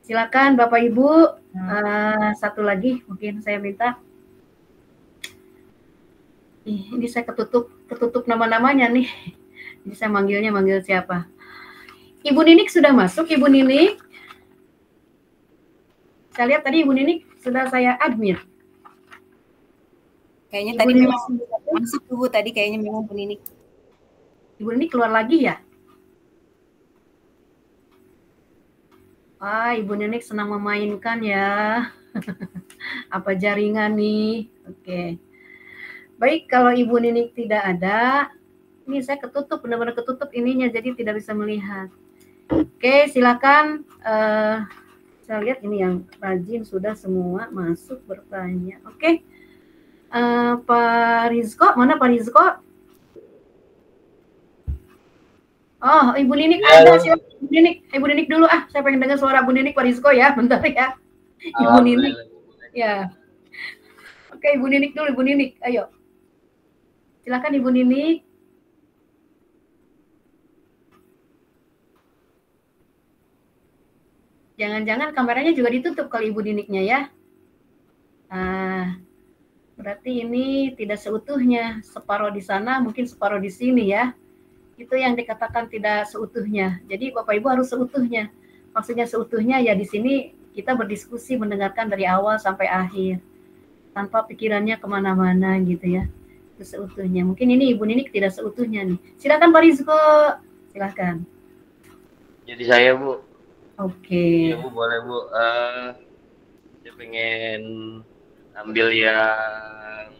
Silakan Bapak Ibu, satu lagi mungkin saya minta. Ini saya ketutup nama-namanya nih. Jadi saya manggil siapa? Ibu Ninik sudah masuk, Ibu Ninik. Saya lihat tadi Ibu Ninik sudah saya admit. Kayaknya Ibu tadi Ninik memang masuk Bu, tadi kayaknya memang Bu Ninik. Ibu Ninik keluar lagi ya? Ibu Ninik senang memainkan ya. Apa jaringan nih? Oke. Baik, kalau Ibu Ninik tidak ada, ini saya ketutup, benar-benar ketutup ininya, jadi tidak bisa melihat. Oke, silakan. Saya lihat ini yang rajin sudah semua masuk bertanya. Oke, Pak Rizko, mana Pak Rizko? Oh, Ibu Ninik ada, silakan Ibu Ninik dulu. Saya pengen dengar suara Bu Ninik, Pak Rizko ya, bentar ya. Ibu Ninik, ya. Oke, Ibu Ninik dulu, Ibu Ninik, ayo. Silakan Ibu Ninik. Jangan-jangan kameranya juga ditutup kalau Ibu Niniknya ya. Berarti ini tidak seutuhnya, separuh di sana, mungkin separuh di sini ya. Itu yang dikatakan tidak seutuhnya. Jadi Bapak Ibu harus seutuhnya. Maksudnya seutuhnya ya di sini kita berdiskusi, mendengarkan dari awal sampai akhir. Tanpa pikirannya kemana-mana gitu ya. Itu seutuhnya. Mungkin ini Ibu Ninik tidak seutuhnya nih. Silakan Pak Rizko. Silakan. Jadi saya Bu. Oke. Iya Bu, boleh Bu. Saya pengen ambil yang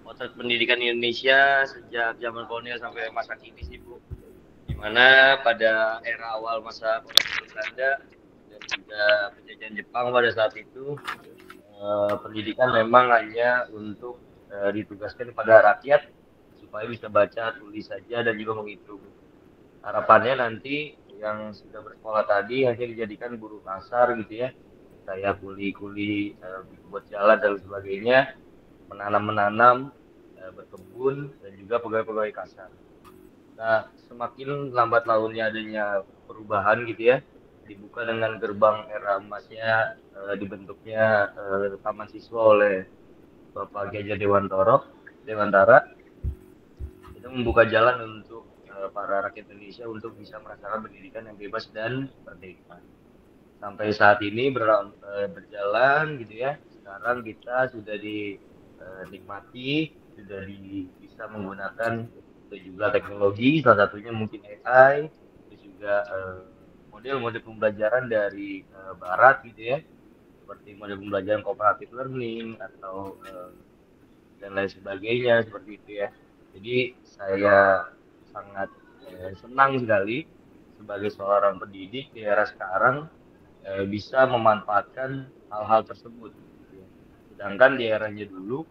potret pendidikan Indonesia sejak zaman kolonial sampai masa kini sih Bu. Dimana pada era awal masa kolonial Belanda dan juga penjajahan Jepang pada saat itu, pendidikan memang hanya untuk ditugaskan pada rakyat supaya bisa baca, tulis saja dan juga menghitung. Harapannya nanti yang sudah bersekolah tadi hanya dijadikan buruh kasar gitu ya, kayak kuli-kuli buat jalan dan sebagainya, menanam-menanam, berkebun dan juga pegawai-pegawai kasar. Nah, semakin lambat launnya adanya perubahan gitu ya, dibuka dengan gerbang era emasnya, dibentuknya Taman Siswa oleh Bapak Ki Hajar Dewantara, itu membuka jalan untuk para rakyat Indonesia untuk bisa merasakan pendidikan yang bebas dan merdeka. Sampai saat ini berjalan gitu ya. Sekarang kita sudah dinikmati, sudah bisa menggunakan sejumlah teknologi, salah satunya mungkin AI, terus juga model-model pembelajaran dari Barat gitu ya, seperti model pembelajaran cooperative learning atau dan lain sebagainya seperti itu ya. Jadi saya sangat senang sekali sebagai seorang pendidik di era sekarang bisa memanfaatkan hal-hal tersebut. Sedangkan di eranya dulu,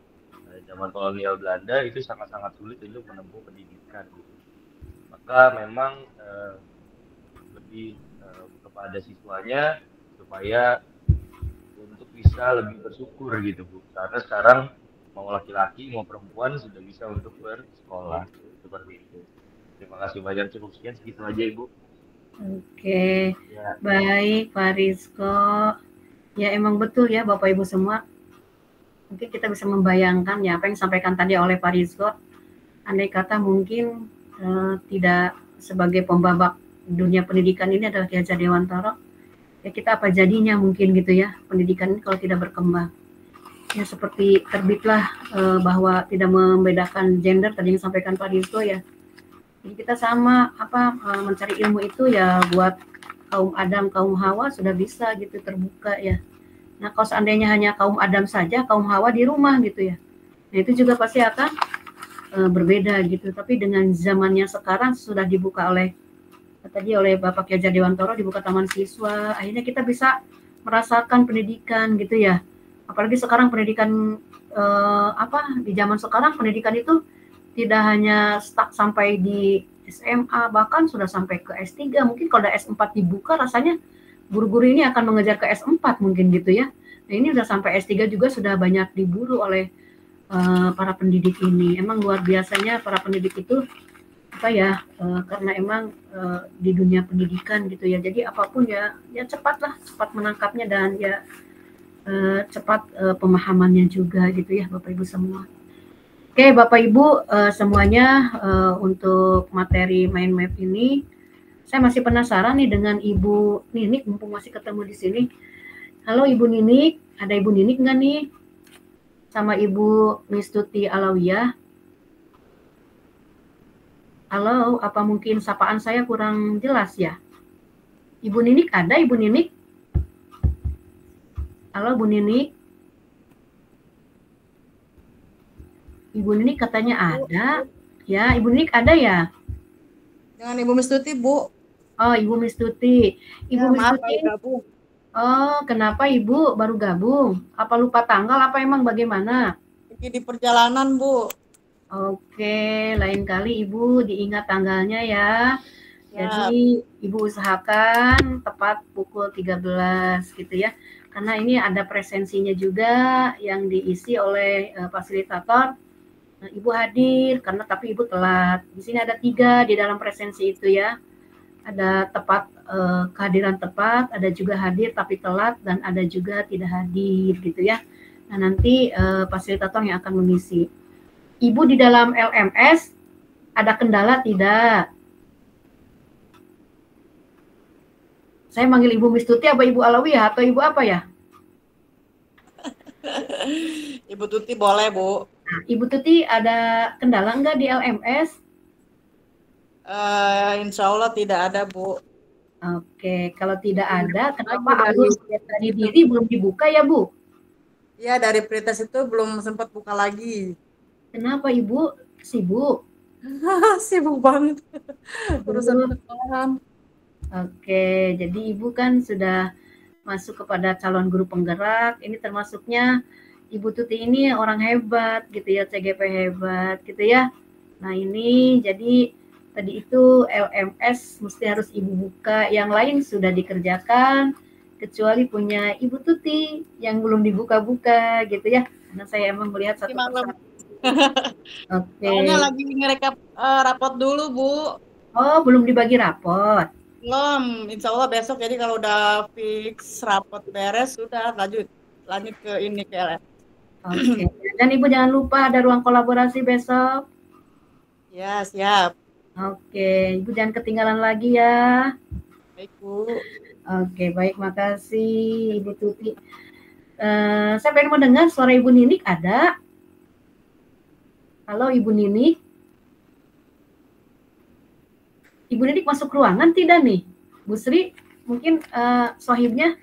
zaman kolonial Belanda itu sangat-sangat sulit untuk menempuh pendidikan. Maka memang lebih kepada siswanya supaya untuk bisa lebih bersyukur gitu Bu. Karena sekarang mau laki-laki mau perempuan sudah bisa untuk bersekolah seperti itu. Terima kasih banyak, cukup sekian segitu aja Ibu. Oke, ya. Baik Pak Rizko. Ya emang betul ya Bapak Ibu semua. Mungkin kita bisa membayangkan ya apa yang disampaikan tadi oleh Pak Rizko. Andai kata mungkin tidak sebagai pembabak dunia pendidikan ini adalah Ki Hajar Dewantara, ya kita apa jadinya mungkin gitu ya pendidikan ini kalau tidak berkembang. Ya seperti terbitlah bahwa tidak membedakan gender tadi yang disampaikan Pak Rizko ya. Jadi kita sama mencari ilmu itu ya buat kaum Adam, kaum Hawa sudah bisa gitu terbuka ya. Nah kalau seandainya hanya kaum Adam saja, kaum Hawa di rumah gitu ya. Nah itu juga pasti akan berbeda gitu. Tapi dengan zamannya sekarang sudah dibuka oleh Bapak Ki Hajar Dewantara, dibuka Taman Siswa, akhirnya kita bisa merasakan pendidikan gitu ya. Apalagi sekarang pendidikan di zaman sekarang pendidikan itu tidak hanya stuck sampai di SMA, bahkan sudah sampai ke S3. Mungkin kalau ada S4 dibuka rasanya guru-guru ini akan mengejar ke S4 mungkin gitu ya. Nah ini sudah sampai S3 juga sudah banyak diburu oleh para pendidik ini. Emang luar biasanya para pendidik itu karena emang di dunia pendidikan gitu ya. Jadi apapun ya cepat menangkapnya dan ya cepat pemahamannya juga gitu ya Bapak Ibu semua. Oke Bapak Ibu semuanya, untuk materi mind map ini saya masih penasaran nih dengan Ibu Ninik, mumpung masih ketemu di sini. Halo Ibu Ninik, ada Ibu Ninik nggak nih? Sama Ibu Mistuti Alawiyah. Halo, apa mungkin sapaan saya kurang jelas ya? Ibu Ninik ada, Ibu Ninik? Halo Bu Ninik. Ibu Ninik katanya ada. Ya, Ibu Ninik ada ya? Dengan Ibu Mistuti, Bu. Oh, Ibu Mistuti. Ibu Maaf, Mistuti. baru gabung. Oh, kenapa Ibu baru gabung? Apa lupa tanggal apa emang bagaimana? Lagi di perjalanan, Bu. Oke, lain kali Ibu diingat tanggalnya ya. Jadi Ibu usahakan tepat pukul 13 gitu ya. Karena ini ada presensinya juga yang diisi oleh fasilitator. Nah, Ibu hadir tapi Ibu telat. Di sini ada 3 di dalam presensi itu ya. Ada tepat kehadiran tepat, ada juga hadir tapi telat, dan ada juga tidak hadir gitu ya. Nah nanti fasilitator yang akan mengisi. Ibu di dalam LMS ada kendala tidak? Saya manggil Ibu Mistuti apa Ibu Alawiyah atau Ibu apa ya? Ibu Tuti boleh, Bu. Nah, Ibu Tuti ada kendala enggak di LMS? Insya Allah tidak ada, Bu. Oke, kalau tidak ada, kenapa Lagi dari alur tadi diri belum dibuka ya, Bu? ya dari pretest itu belum sempat buka lagi. Kenapa Ibu sibuk? Sibuk banget urusan Aduh. kerjaan. Oke, jadi Ibu kan sudah masuk kepada calon guru penggerak. Ini termasuknya Ibu Tuti ini orang hebat gitu ya, CGP hebat gitu ya. Nah ini jadi tadi itu LMS mesti harus Ibu buka, yang lain sudah dikerjakan, kecuali punya Ibu Tuti yang belum dibuka-buka gitu ya. Karena saya emang melihat satu persatu. Oke. Soalnya lagi ngerekap rapot dulu, Bu. Oh, belum dibagi rapot. Belum, insya Allah besok. Jadi kalau udah fix rapot beres, sudah lanjut ke ini ke LM. Oke. Dan Ibu jangan lupa ada ruang kolaborasi besok. Ya, siap. Oke, Ibu jangan ketinggalan lagi ya. Baik, Bu. Oke, baik, makasih Ibu Tuti. Saya pengen mendengar suara Ibu Ninik ada. Halo Ibu Ninik. Ibu Ninik masuk ruangan tidak nih? Bu Sri, mungkin sohibnya.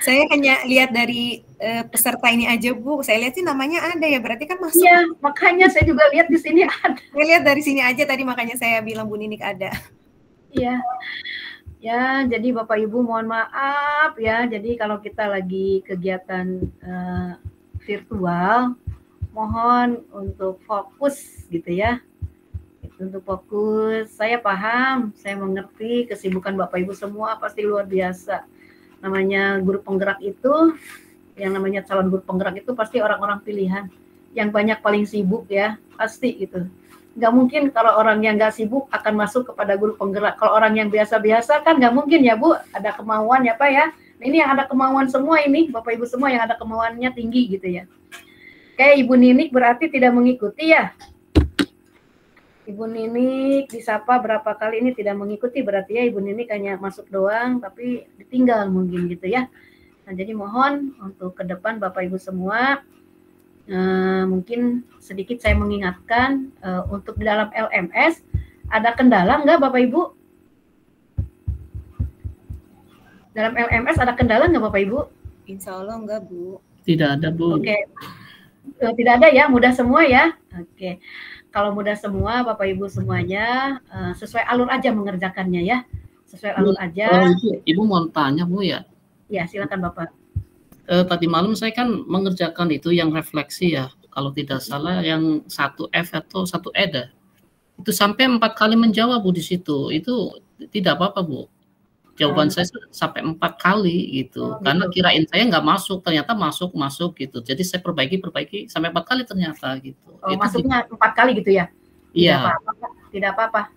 Saya hanya lihat dari peserta ini aja, Bu. Saya lihat sih namanya ada ya, berarti kan masuk. Iya, makanya saya juga lihat di sini ada. Saya lihat dari sini aja tadi, makanya saya bilang Bu Ninik ada. Iya. Ya, jadi Bapak Ibu mohon maaf ya. Jadi kalau kita lagi kegiatan virtual, mohon untuk fokus gitu ya. Untuk fokus, saya paham, saya mengerti kesibukan Bapak Ibu semua pasti luar biasa. Namanya guru penggerak itu, yang namanya calon guru penggerak itu pasti orang-orang pilihan. Yang banyak paling sibuk ya, pasti gitu. Nggak mungkin kalau orang yang nggak sibuk akan masuk kepada guru penggerak. Kalau orang yang biasa-biasa kan nggak mungkin ya Bu, ada kemauan ya Pak ya. Nah, ini yang ada kemauan semua ini, Bapak Ibu semua yang ada kemauannya tinggi gitu ya. Kayak Ibu Ninik berarti tidak mengikuti ya. Ibu Ninik disapa berapa kali ini tidak mengikuti, berarti ya Ibu Ninik hanya masuk doang tapi ditinggal mungkin gitu ya. Nah, jadi mohon untuk ke depan Bapak Ibu semua mungkin sedikit saya mengingatkan untuk di dalam LMS ada kendala nggak Bapak Ibu? Dalam LMS ada kendala nggak Bapak Ibu? Insya Allah enggak, Bu. Tidak ada, Bu. Oke. Tidak ada ya, mudah semua ya. Oke. Kalau mudah semua, Bapak Ibu semuanya sesuai alur aja mengerjakannya ya, sesuai alur aja. Ibu mau tanya Bu ya? Ya silakan Bapak. Tadi malam saya kan mengerjakan itu yang refleksi ya, kalau tidak salah yang 1F atau 1E dah. Itu sampai 4 kali menjawab Bu di situ. Itu tidak apa-apa Bu. Jawaban saya sampai 4 kali gitu. Karena kirain saya nggak masuk, ternyata masuk gitu. Jadi saya perbaiki sampai 4 kali ternyata gitu. Oh, masuknya 4 kali gitu ya? Iya. Tidak apa-apa.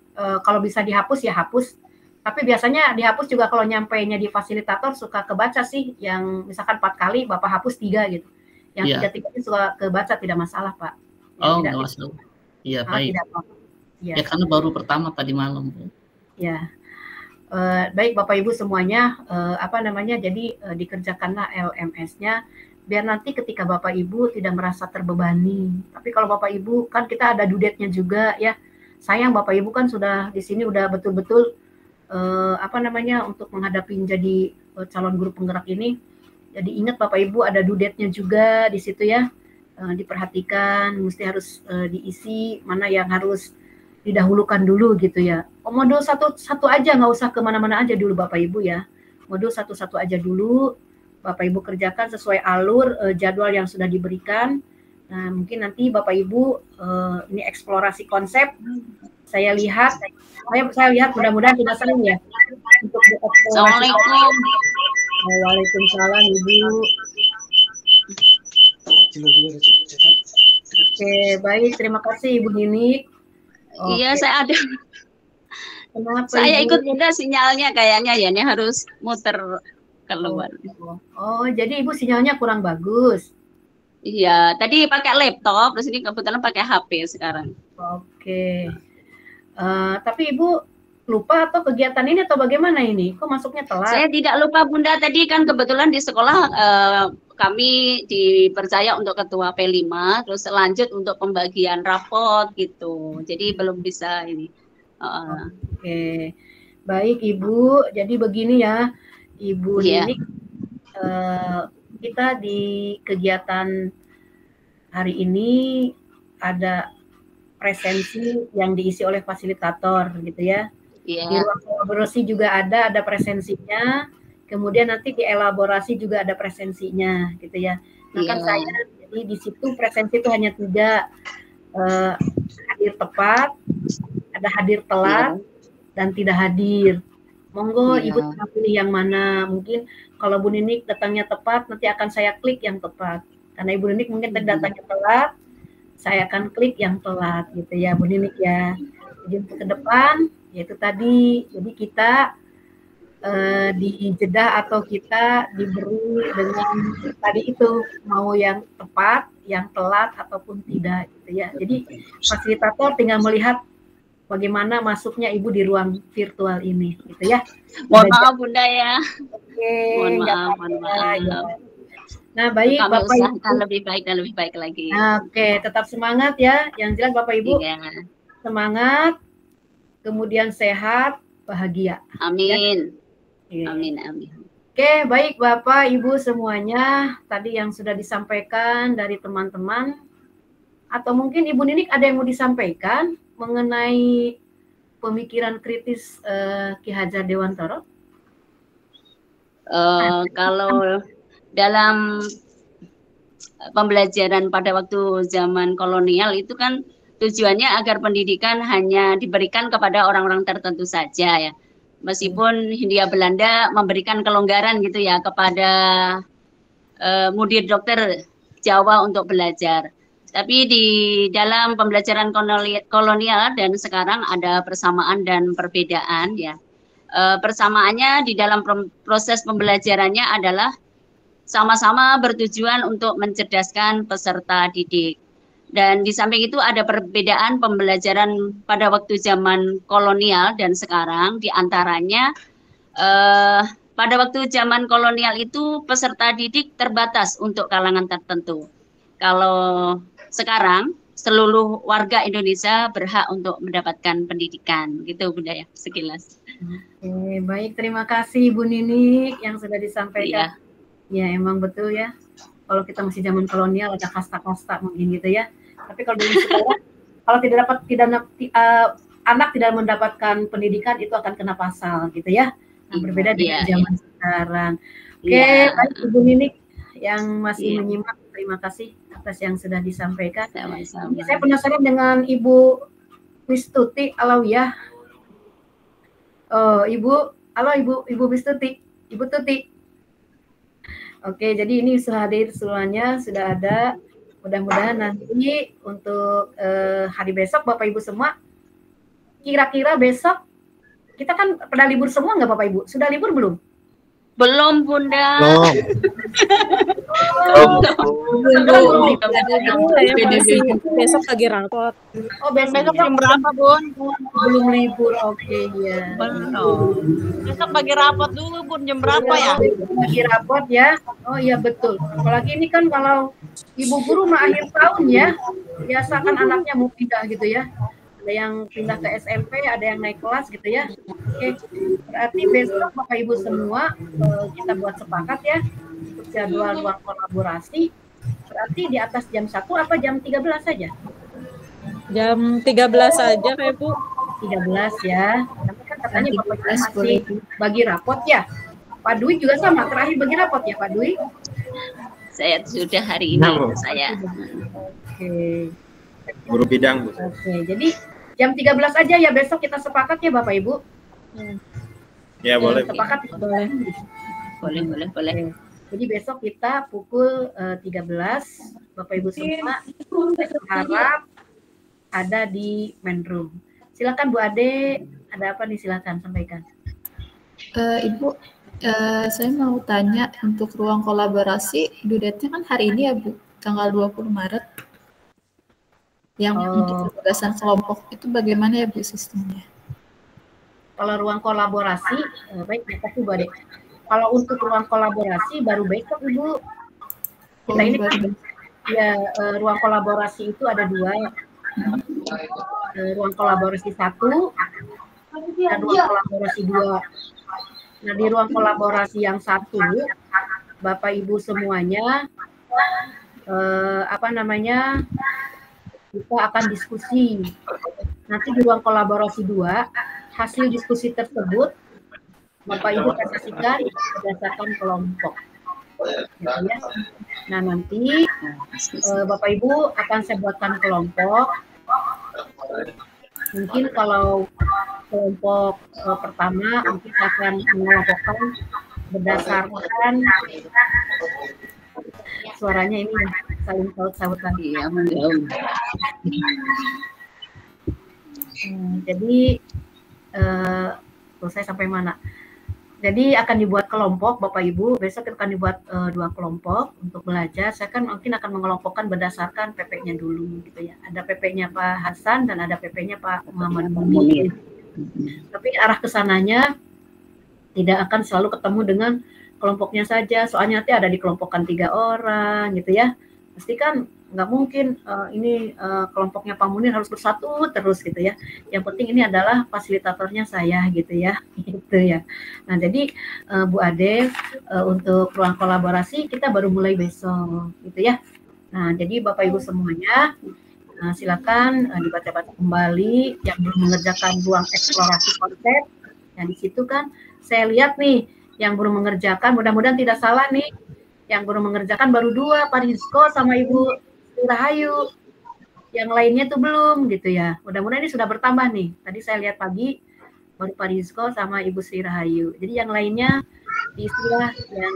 Kalau bisa dihapus ya hapus. Tapi biasanya dihapus juga kalau nyampainya di fasilitator suka kebaca sih. Yang misalkan 4 kali Bapak hapus 3 gitu. Yang 3-3 ini suka kebaca, tidak masalah Pak. Ya, oh nggak masalah. Iya baik. Ya. Ya karena baru pertama tadi malam Bu. Ya. Baik Bapak Ibu semuanya, jadi dikerjakanlah LMS-nya biar nanti ketika Bapak Ibu tidak merasa terbebani. Tapi kalau Bapak Ibu kan kita ada due date-nya juga ya. Sayang Bapak Ibu kan sudah di sini udah betul-betul untuk menghadapi menjadi calon guru penggerak ini. Jadi ingat Bapak Ibu ada due date-nya juga di situ ya. Diperhatikan, mesti harus diisi mana yang harus didahulukan dulu gitu ya. Modul satu aja, nggak usah kemana-mana aja dulu Bapak Ibu ya. Modul satu aja dulu, Bapak Ibu kerjakan sesuai alur jadwal yang sudah diberikan. Nah, mungkin nanti Bapak Ibu ini eksplorasi konsep. Saya lihat mudah-mudahan tidak sering ya. Untuk Assalamualaikum. Waalaikumsalam Ibu. Oke, baik, terima kasih Ibu Ninik. Iya, saya ada. Kenapa, saya Ibu? ikut juga sinyalnya kayaknya ya, ini harus muter keluar. Oh, jadi Ibu sinyalnya kurang bagus. Iya, tadi pakai laptop, terus ini kebetulan pakai HP sekarang. Oke. Tapi Ibu lupa atau kegiatan ini atau bagaimana ini? Kok masuknya telat? Saya tidak lupa Bunda, tadi kan kebetulan di sekolah kami dipercaya untuk ketua P5, terus lanjut untuk pembagian rapot gitu. Jadi belum bisa ini. Oke. Baik Ibu, jadi begini ya Ibu Ninik, kita di kegiatan hari ini ada presensi yang diisi oleh fasilitator gitu ya. Di ruang kolaborasi juga ada presensinya, kemudian nanti di elaborasi juga ada presensinya gitu ya. Nah kan saya jadi di situ presensi itu hanya 3, hadir tepat, ada hadir telat, dan tidak hadir. Monggo Ibu pilih yang mana. Mungkin kalau Bu Ninik datangnya tepat, nanti akan saya klik yang tepat. Karena Ibu Ninik mungkin datangnya telat, saya akan klik yang telat gitu ya Bu Ninik ya. Jadi untuk ke depan, yaitu tadi, jadi kita dijeda atau kita diberi dengan tadi itu mau yang tepat, yang telat ataupun tidak gitu ya. Jadi fasilitator tinggal melihat bagaimana masuknya Ibu di ruang virtual ini gitu ya. Mohon maaf Bunda ya. Oke, mohon maaf. Ya. Nah, baik kami Bapak usahakan Ibu. lebih baik dan lebih baik lagi. Oke, tetap semangat ya. Yang jelas Bapak Ibu semangat, kemudian sehat, bahagia. Amin. Ya. Amin, amin. Oke, baik Bapak Ibu semuanya. Tadi yang sudah disampaikan dari teman-teman, atau mungkin Ibu Ninik ada yang mau disampaikan mengenai pemikiran kritis Ki Hajar Dewantara? Kalau dalam pembelajaran pada waktu zaman kolonial itu kan tujuannya agar pendidikan hanya diberikan kepada orang-orang tertentu saja ya. Meskipun Hindia Belanda memberikan kelonggaran gitu ya kepada murid dokter Jawa untuk belajar. Tapi di dalam pembelajaran kolonial dan sekarang ada persamaan dan perbedaan ya. Persamaannya di dalam proses pembelajarannya adalah sama-sama bertujuan untuk mencerdaskan peserta didik. Dan di samping itu ada perbedaan pembelajaran pada waktu zaman kolonial dan sekarang, di antaranya pada waktu zaman kolonial itu peserta didik terbatas untuk kalangan tertentu. Kalau sekarang seluruh warga Indonesia berhak untuk mendapatkan pendidikan, gitu Bunda ya, sekilas. Oke, baik, terima kasih Bu Ninik yang sudah disampaikan. Ya, emang betul ya. Kalau kita masih zaman kolonial ada kasta-kasta mungkin gitu ya. Tapi kalau dulu sekarang, kalau anak tidak mendapatkan pendidikan itu akan kena pasal gitu ya. Nah, berbeda dengan zaman sekarang. Oke, baik Ibu Ninik yang masih menyimak, terima kasih atas yang sudah disampaikan. Sama-sama. Saya penasaran dengan Ibu Wistuti Alawiyah. Oh, Ibu Wistuti, Ibu Tuti. Oke, jadi ini sudah hadir semuanya, sudah ada. Mudah-mudahan nanti untuk hari besok Bapak Ibu semua, kira-kira besok kita kan pada libur semua nggak Bapak Ibu? Sudah libur belum? Belum Bunda. Besok lagi rapot. Oh, besok jam berapa, Bun? Belum libur, oke ya. Besok bagi rapot dulu, Bun, jam berapa ya? Bagi rapot ya. Oh iya betul. Apalagi ini kan kalau ibu guru mah akhir tahun ya, biasa kan anaknya mau pindah gitu ya. Ada yang pindah ke SMP, ada yang naik kelas gitu ya. Oke, berarti besok Bapak Ibu semua kita buat sepakat ya untuk jadwal ruang kolaborasi. Berarti di atas jam 1 apa jam 13 saja? Jam 13 saja Pak Bu. 13 ya. Tapi kan katanya Bapak Ibu masih bagi rapot ya. Pak Dwi juga sama, terakhir bagi rapot ya Pak Dwi? Saya sudah hari ini saya. Oke. Guru bidang Bu. Oke, jadi jam 13 aja ya besok kita sepakat ya Bapak Ibu. Ya boleh. Sepakat boleh. Boleh. Jadi besok kita pukul 13 Bapak Ibu semua harap ada di main room. Silakan Bu Ade, ada apa nih silakan sampaikan. Ibu, saya mau tanya untuk ruang kolaborasi, due date-nya kan hari ini ya Bu, tanggal 20 Maret. Yang untuk penugasan kelompok itu bagaimana ya Bu sistemnya? Kalau ruang kolaborasi, baik terima kasih Bu Ade. Kalau untuk ruang kolaborasi baru besok Ibu. Kita ini kan ya ruang kolaborasi itu ada 2. Ruang kolaborasi 1 dan ruang kolaborasi 2. Nah, di ruang kolaborasi yang 1, Bapak Ibu semuanya kita akan diskusi. Nanti di ruang kolaborasi 2, hasil diskusi tersebut Bapak Ibu presentasikan berdasarkan kelompok. Gitu ya. Nah, nanti Bapak Ibu akan saya buatkan kelompok. Mungkin kalau kelompok pertama mungkin akan mengelompokkan berdasarkan suaranya ini saling saut-sautan. Iya, menjauh. Jadi saya sampai mana? Jadi akan dibuat kelompok, Bapak Ibu. Besok akan dibuat 2 kelompok untuk belajar. Saya kan mungkin akan mengelompokkan berdasarkan PP-nya dulu, gitu ya. Ada PP-nya Pak Hasan dan ada PP-nya Pak Muhammad Munir. Tapi arah kesananya tidak akan selalu ketemu dengan kelompoknya saja. Soalnya nanti ada dikelompokkan 3 orang, gitu ya. Pasti kan nggak mungkin kelompoknya Pak Munir harus bersatu terus gitu ya. Yang penting ini adalah fasilitatornya saya gitu ya. Gitu ya. Nah, jadi Bu Ade untuk ruang kolaborasi kita baru mulai besok gitu ya. Nah, jadi Bapak Ibu semuanya silakan dibaca-baca kembali yang belum mengerjakan ruang eksplorasi konsep. Nah, di situ kan saya lihat nih yang belum mengerjakan, mudah-mudahan tidak salah nih, yang belum mengerjakan baru 2, Pak Rizko sama Ibu Rahayu. Yang lainnya tuh belum gitu ya. Mudah-mudahan ini sudah bertambah nih. Tadi saya lihat pagi baru Pak Rizko sama Ibu Sri Rahayu. Jadi yang lainnya diisilah yang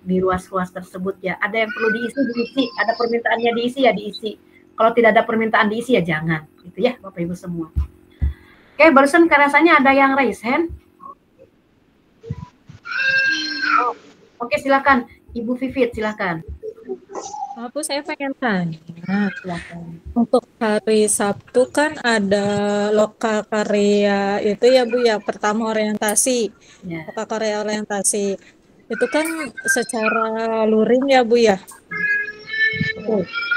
di ruas-ruas tersebut ya. Ada yang perlu diisi, ada permintaannya diisi ya diisi. Kalau tidak ada permintaan diisi ya jangan. Gitu ya Bapak Ibu semua. Oke, barusan rasanya ada yang raise hand. Oh, oke, silakan. Ibu Vivit, silakan. Bu, saya pengen tanya, untuk hari Sabtu kan ada lokal karya itu ya Bu ya, pertama orientasi, lokal karya orientasi, itu kan secara luring ya Bu ya.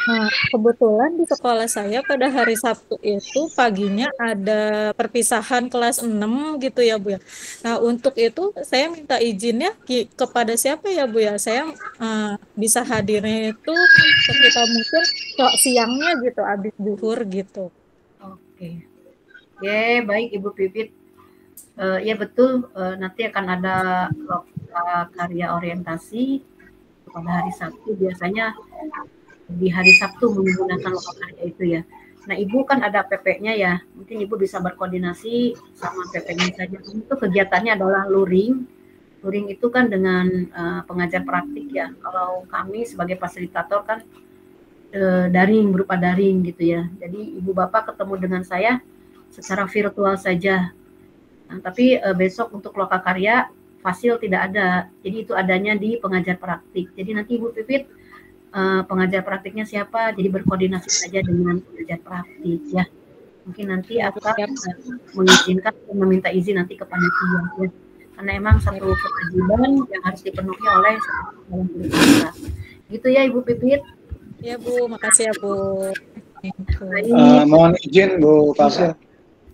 Nah, kebetulan di sekolah saya pada hari Sabtu itu paginya ada perpisahan kelas 6 gitu ya Bu ya. Nah, untuk itu saya minta izinnya kepada siapa ya Bu ya? Saya bisa hadirnya itu sekitar mungkin siangnya gitu, habis zuhur gitu. Oke. Ya, baik Ibu Pipit. Ya betul, nanti akan ada lokal karya orientasi pada hari Sabtu. Biasanya di hari Sabtu menggunakan lokal karya itu ya. Nah, Ibu kan ada PP-nya ya. Mungkin Ibu bisa berkoordinasi sama PP-nya saja. Itu kegiatannya adalah luring. Luring itu kan dengan pengajar praktik ya. Kalau kami sebagai fasilitator kan daring, berupa daring gitu ya. Jadi Ibu Bapak ketemu dengan saya secara virtual saja. Nah, tapi besok untuk lokal karya fasil tidak ada. Jadi itu adanya di pengajar praktik. Jadi nanti Ibu Pipit pengajar praktiknya siapa, jadi berkoordinasi saja dengan pengajar praktik ya. Mungkin nanti akan mengizinkan dan meminta izin nanti ke panitia ya. Karena emang satu kewajiban yang harus dipenuhi oleh dalam kita. Gitu ya Ibu Pipit. Ya Bu, makasih ya Bu. Mohon izin Bu Fasil.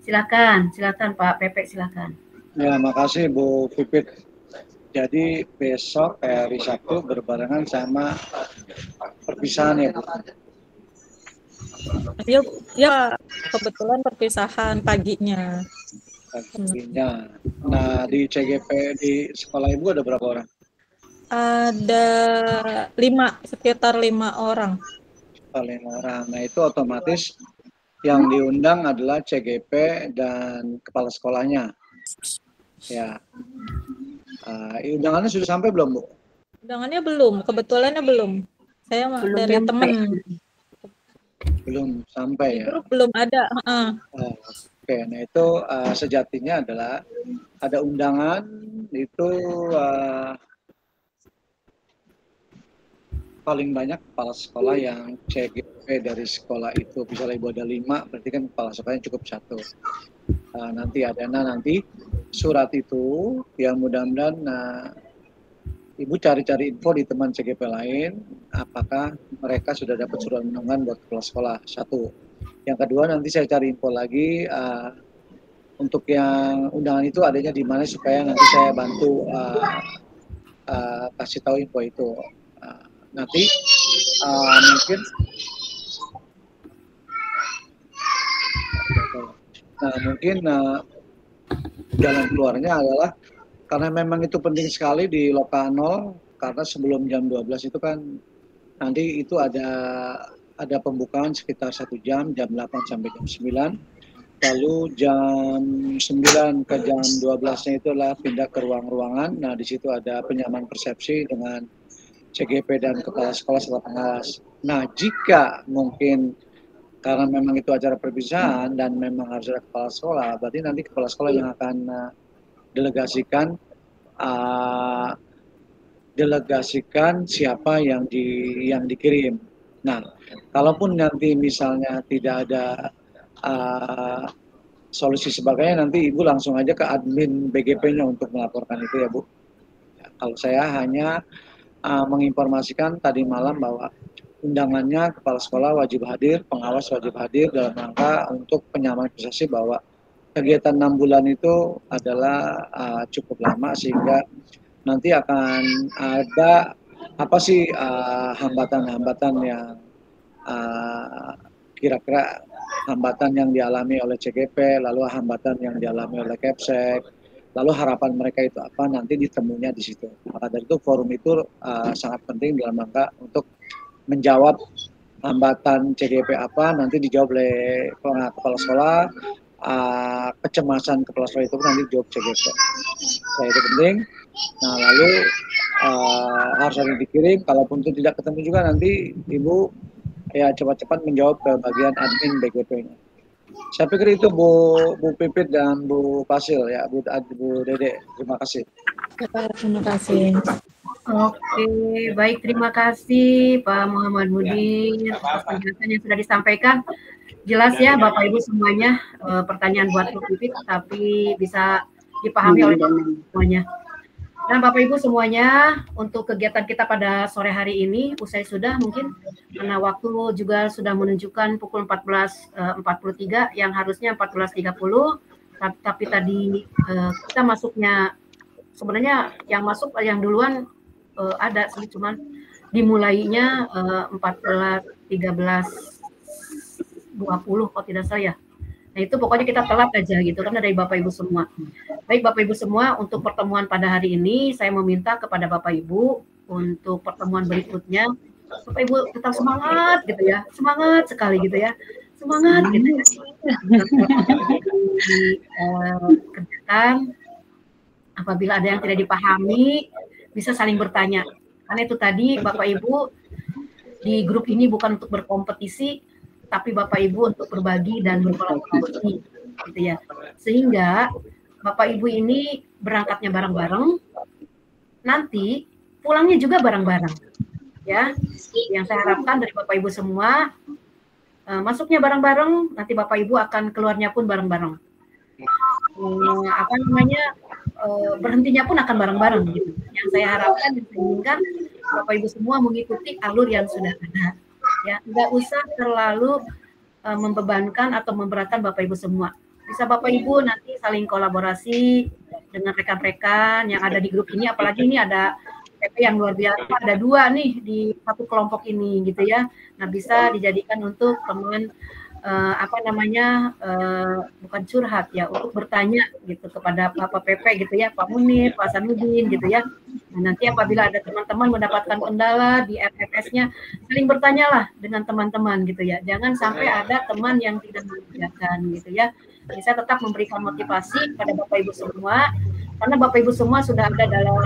Silakan Pak Pepe, silakan. Ya, makasih Bu Pipit. Jadi besok hari Sabtu berbarengan sama perpisahan ya Bu? Ya, kebetulan perpisahan paginya. Paginya. Nah, di CGP di sekolah Ibu ada berapa orang? Ada sekitar 5 orang. 5 orang. Nah, itu otomatis yang diundang adalah CGP dan kepala sekolahnya. Ya. Undangannya sudah sampai belum, Bu? Undangannya belum, kebetulannya belum. Saya belum dari teman. Belum sampai ya? Grup belum ada. Oke, nah itu sejatinya adalah ada undangan itu paling banyak kepala sekolah yang CGP dari sekolah itu. Misalnya Ibu ada 5, berarti kan kepala sekolahnya cukup 1. Nanti nanti surat itu yang mudah-mudahan Ibu cari-cari info di teman CGP lain apakah mereka sudah dapat surat undangan buat kepala sekolah. 1. Yang kedua nanti saya cari info lagi untuk yang undangan itu adanya di mana supaya nanti saya bantu kasih tahu info itu. Nanti mungkin jalan keluarnya adalah karena memang itu penting sekali di Loka 0, karena sebelum jam 12 itu kan nanti itu ada pembukaan sekitar 1 jam, jam 8 sampai jam 9. Lalu jam 9 ke jam 12-nya itu adalah pindah ke ruang-ruangan. Nah, di situ ada penyamaan persepsi dengan CGP dan kepala sekolah serta pengawas. Nah, jika mungkin karena memang itu acara perpisahan dan memang harus ada kepala sekolah, berarti nanti kepala sekolah yang akan delegasikan siapa yang dikirim. Nah, kalaupun nanti misalnya tidak ada solusi sebagainya, nanti Ibu langsung aja ke admin BGP-nya untuk melaporkan itu ya Bu. Ya, kalau saya hanya menginformasikan tadi malam bahwa undangannya kepala sekolah wajib hadir, pengawas wajib hadir dalam rangka untuk penyamaan persepsi bahwa kegiatan 6 bulan itu adalah cukup lama, sehingga nanti akan ada apa sih hambatan-hambatan yang kira-kira hambatan yang dialami oleh CGP, lalu hambatan yang dialami oleh Kepsek, lalu harapan mereka itu apa, nanti ditemunya di situ. Maka dari itu forum itu sangat penting dalam rangka untuk menjawab hambatan CGP apa, nanti dijawab oleh kepala sekolah, kecemasan kepala sekolah itu nanti dijawab CGP. Nah, itu penting. Nah, lalu harus ada dikirim, kalaupun itu tidak ketemu juga nanti Ibu ya cepat-cepat menjawab ke bagian admin BGP-nya. Saya pikir itu Bu Pipit dan Bu Pasil ya, Bu Dede. Terima kasih. Terima kasih. Oke, baik, terima kasih Pak Muhammad Mudin atas penjelasan yang sudah disampaikan. Jelas ya Bapak Ibu semuanya, pertanyaan buat Bu Pipit tapi bisa dipahami oleh semuanya. Dan Bapak Ibu semuanya, untuk kegiatan kita pada sore hari ini usai sudah mungkin karena waktu juga sudah menunjukkan pukul 14.43 yang harusnya 14.30, tapi tadi kita masuknya sebenarnya yang masuk yang duluan ada sih, cuman dimulainya 14.13.20 kalau tidak salah ya. Nah itu pokoknya kita telat aja gitu karena dari Bapak Ibu semua. Baik Bapak Ibu semua, untuk pertemuan pada hari ini saya meminta kepada Bapak Ibu untuk pertemuan berikutnya Bapak Ibu tetap semangat gitu ya, semangat sekali gitu ya, semangat gitu ya. Kerjakan, apabila ada yang tidak dipahami bisa saling bertanya. Karena itu tadi Bapak Ibu di grup ini bukan untuk berkompetisi, tapi Bapak Ibu untuk berbagi dan berkolaborasi, gitu ya. Sehingga Bapak Ibu ini berangkatnya bareng-bareng, nanti pulangnya juga bareng-bareng, ya. Yang saya harapkan dari Bapak Ibu semua, masuknya bareng-bareng, nanti Bapak Ibu akan keluarnya pun bareng-bareng. Berhentinya pun akan bareng-bareng, gitu. Yang saya harapkan dan saya inginkan Bapak Ibu semua mengikuti alur yang sudah ada. Ya, nggak usah terlalu membebankan atau memberatkan Bapak Ibu semua. Bisa Bapak Ibu nanti saling kolaborasi dengan rekan-rekan yang ada di grup ini, apalagi ini ada PP yang luar biasa, ada 2 nih di satu kelompok ini gitu ya. Nah bisa dijadikan untuk teman bukan curhat ya, untuk bertanya gitu kepada Bapak PP gitu ya, Pak Munir, Pak Sanudin gitu ya. Nah, nanti apabila ada teman-teman mendapatkan kendala di RFS-nya, saling bertanyalah dengan teman-teman gitu ya. Jangan sampai ada teman yang tidak mengerjakan gitu ya. Jadi saya tetap memberikan motivasi pada Bapak Ibu semua, karena Bapak Ibu semua sudah ada dalam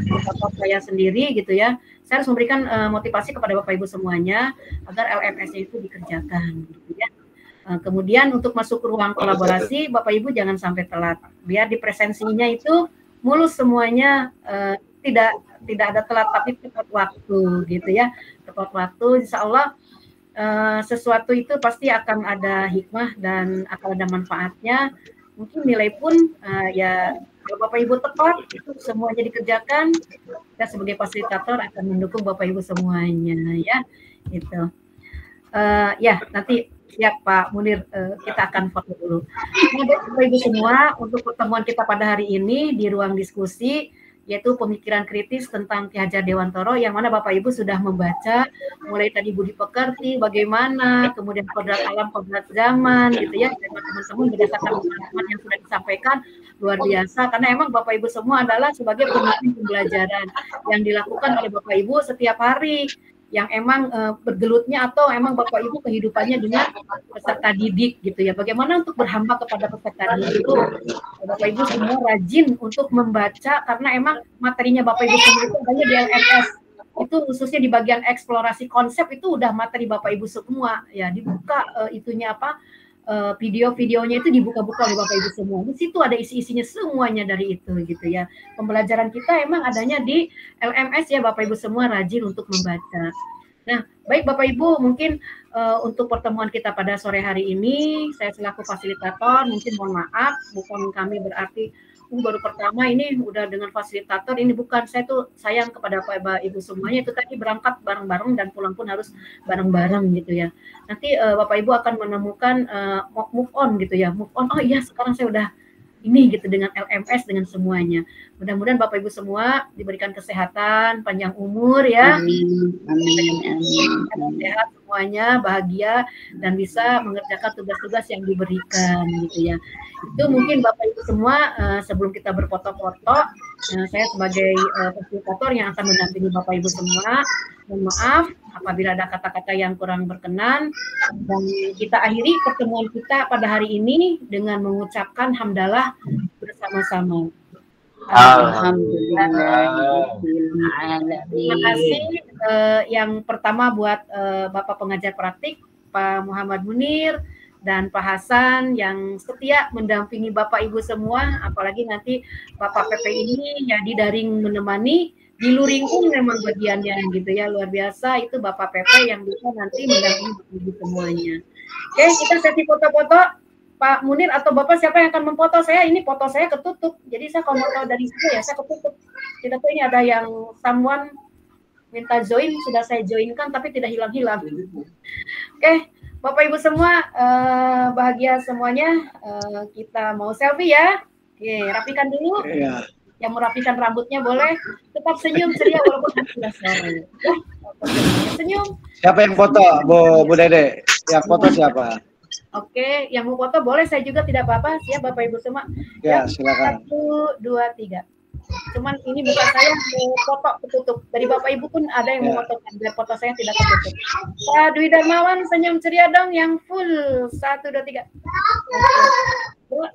protokol saya sendiri gitu ya. Saya harus memberikan motivasi kepada Bapak Ibu semuanya agar LMS itu dikerjakan gitu ya. Kemudian untuk masuk ke ruang kolaborasi, Bapak Ibu jangan sampai telat. Biar di presensinya itu mulus semuanya, tidak ada telat tapi tepat waktu gitu ya. Tepat waktu, insya Allah sesuatu itu pasti akan ada hikmah dan akan ada manfaatnya. Mungkin nilai pun ya kalau Bapak Ibu tepat itu semuanya dikerjakan, kita sebagai fasilitator akan mendukung Bapak Ibu semuanya ya gitu. Ya nanti Siap Pak Munir, kita akan foto dulu. Nah, Bapak Ibu semua, untuk pertemuan kita pada hari ini di ruang diskusi, yaitu pemikiran kritis tentang Ki Hajar Dewantoro, yang mana Bapak Ibu sudah membaca, mulai tadi budi pekerti, bagaimana, kemudian kodrat alam, kodrat zaman, gitu ya, teman-teman berdasarkan pengalaman yang sudah disampaikan, luar biasa, karena emang Bapak Ibu semua adalah sebagai pemimpin pembelajaran yang dilakukan oleh Bapak Ibu setiap hari, yang emang bergelutnya atau emang Bapak Ibu kehidupannya dengan peserta didik gitu ya. Bagaimana untuk berhamba kepada peserta didik itu Bapak Ibu semua rajin untuk membaca, karena emang materinya Bapak Ibu semua itu adanya di LMS. Itu khususnya di bagian eksplorasi konsep itu udah materi Bapak Ibu semua ya, dibuka itunya apa, video-videonya itu dibuka-buka oleh Bapak Ibu semua. Di situ ada isi-isinya semuanya dari itu gitu ya. Pembelajaran kita emang adanya di LMS ya Bapak Ibu semua, rajin untuk membaca. Nah, baik Bapak Ibu, mungkin untuk pertemuan kita pada sore hari ini, saya selaku fasilitator mungkin mohon maaf, bukan kami berarti baru pertama ini udah dengan fasilitator, ini bukan, saya tuh sayang kepada Bapak Ibu semuanya, itu tadi berangkat bareng-bareng dan pulang pun harus bareng-bareng gitu ya. Nanti Bapak Ibu akan menemukan move on gitu ya, move on, oh iya sekarang saya udah ini gitu dengan LMS, dengan semuanya. Mudah-mudahan Bapak Ibu semua diberikan kesehatan, panjang umur ya. Amin. Sehat semuanya, bahagia, dan bisa mengerjakan tugas-tugas yang diberikan gitu ya. Itu mungkin Bapak Ibu semua, sebelum kita berfoto-foto, saya sebagai fasilitator yang akan mendampingi Bapak Ibu semua, mohon maaf apabila ada kata-kata yang kurang berkenan, dan kita akhiri pertemuan kita pada hari ini dengan mengucapkan hamdalah bersama-sama. Alhamdulillah. Terima kasih yang pertama buat Bapak pengajar praktik Pak Muhammad Munir dan Pak Hasan yang setia mendampingi Bapak Ibu semua, apalagi nanti Bapak PP ini jadi daring menemani, di Luringkung memang bagiannya gitu ya, luar biasa itu Bapak PP yang bisa nanti mendampingi Bapak Ibu semuanya. Oke, kita sesi foto-foto. Pak Munir atau Bapak siapa yang akan memfoto saya? Ini foto saya ketutup, jadi saya kalau mau tahu dari situ ya saya ketutup. Tidak tahu ini ada yang someone minta join, sudah saya joinkan tapi tidak hilang-hilang. Oke, Bapak Ibu semua bahagia semuanya. Kita mau selfie ya. Oke, rapikan dulu. Yang mau rapikan rambutnya boleh. Tetap senyum ceria walaupun sudah sore. Ya, senyum. Siapa yang foto, Bu Dede? Yang foto siapa? Oke, yang mau foto boleh, saya juga tidak apa-apa. Siap Bapak Ibu semua. Ya, silakan. 1, 2, 3. Cuman ini bukan saya mau foto ketutup. Dari Bapak Ibu pun ada yang mau foto, biar foto saya tidak ketutup. Pak Dwi Darmawan senyum ceria dong yang full. 1, 2, 3.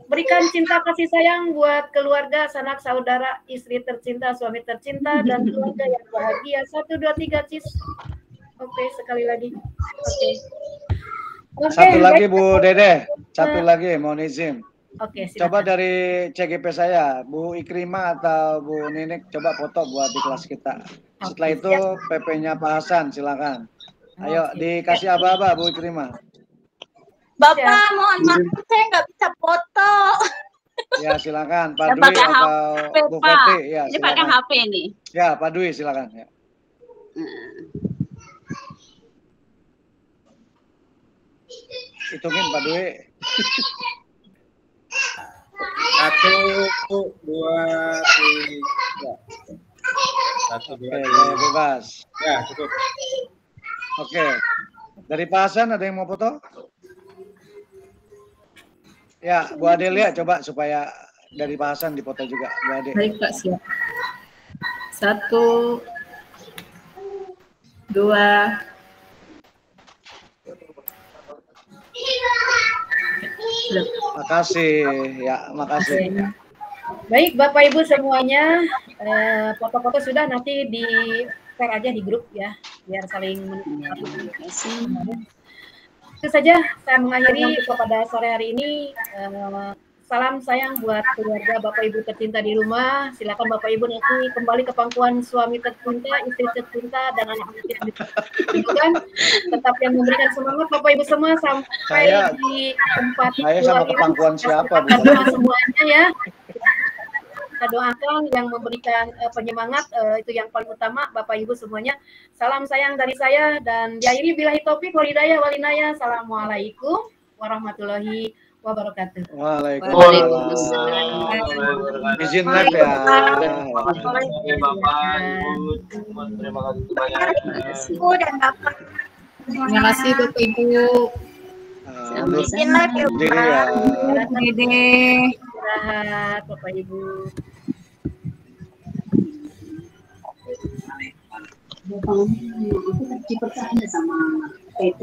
Berikan cinta kasih sayang buat keluarga, sanak saudara, istri tercinta, suami tercinta, dan keluarga yang bahagia. 1, 2, 3, cis. Oke, sekali lagi. Oke. Satu lagi Bu Dede, satu lagi mohon izin. Oke, silakan. Coba dari CGP saya, Bu Ikrimah atau Bu Ninik coba foto buat di kelas kita. Setelah itu PP-nya Pak Hasan, silakan. Ayo dikasih aba-aba Bu Ikrimah. Bapak, mohon maaf saya nggak bisa foto. Ya silakan Pak Dwi atau Bu Fetri. Ya, ini pakai HP nih. Ya Pak Dwi silakan. Ya. Hitungin Pak Dwi. 1, 2, 3. 1, 2, 3. Bebas. Ya, cukup. Oke. Dari Pak Hasan ada yang mau foto? Ya, Bu Adelia coba supaya dari Pak Hasan dipoto juga. Bu Ade. Baik Pak, siap. 1, 2. Makasih, ya, makasih. Baik, Bapak Ibu semuanya, foto-foto sudah, nanti di share aja di grup ya, biar saling itu saja saya mengakhiri kepada sore hari ini. Salam sayang buat keluarga Bapak Ibu tercinta di rumah. Silakan Bapak Ibu nanti kembali ke pangkuan suami tercinta, istri tercinta, dan anak-anak yang dibutuhkan. Tetap yang memberikan semangat Bapak Ibu semua sampai di tempat saya sama ke pangkuan siapa Bu? Semuanya ya. kita doakan yang memberikan penyemangat, itu yang paling utama, Bapak Ibu semuanya. Salam sayang dari saya, dan diakhiri billahi taufik wal hidayah wal inayah. Assalamualaikum warahmatullahi wabarakatuh. Waalaikumsalam. Izin live ya. Terima kasih Bapak, Ibu, terima kasih banyak. Ibu dan Bapak. Terima kasih Bapak Ibu. Izin live ya, Pak. Dede. Istirahat Bapak Ibu. Aku dipercaya sama PT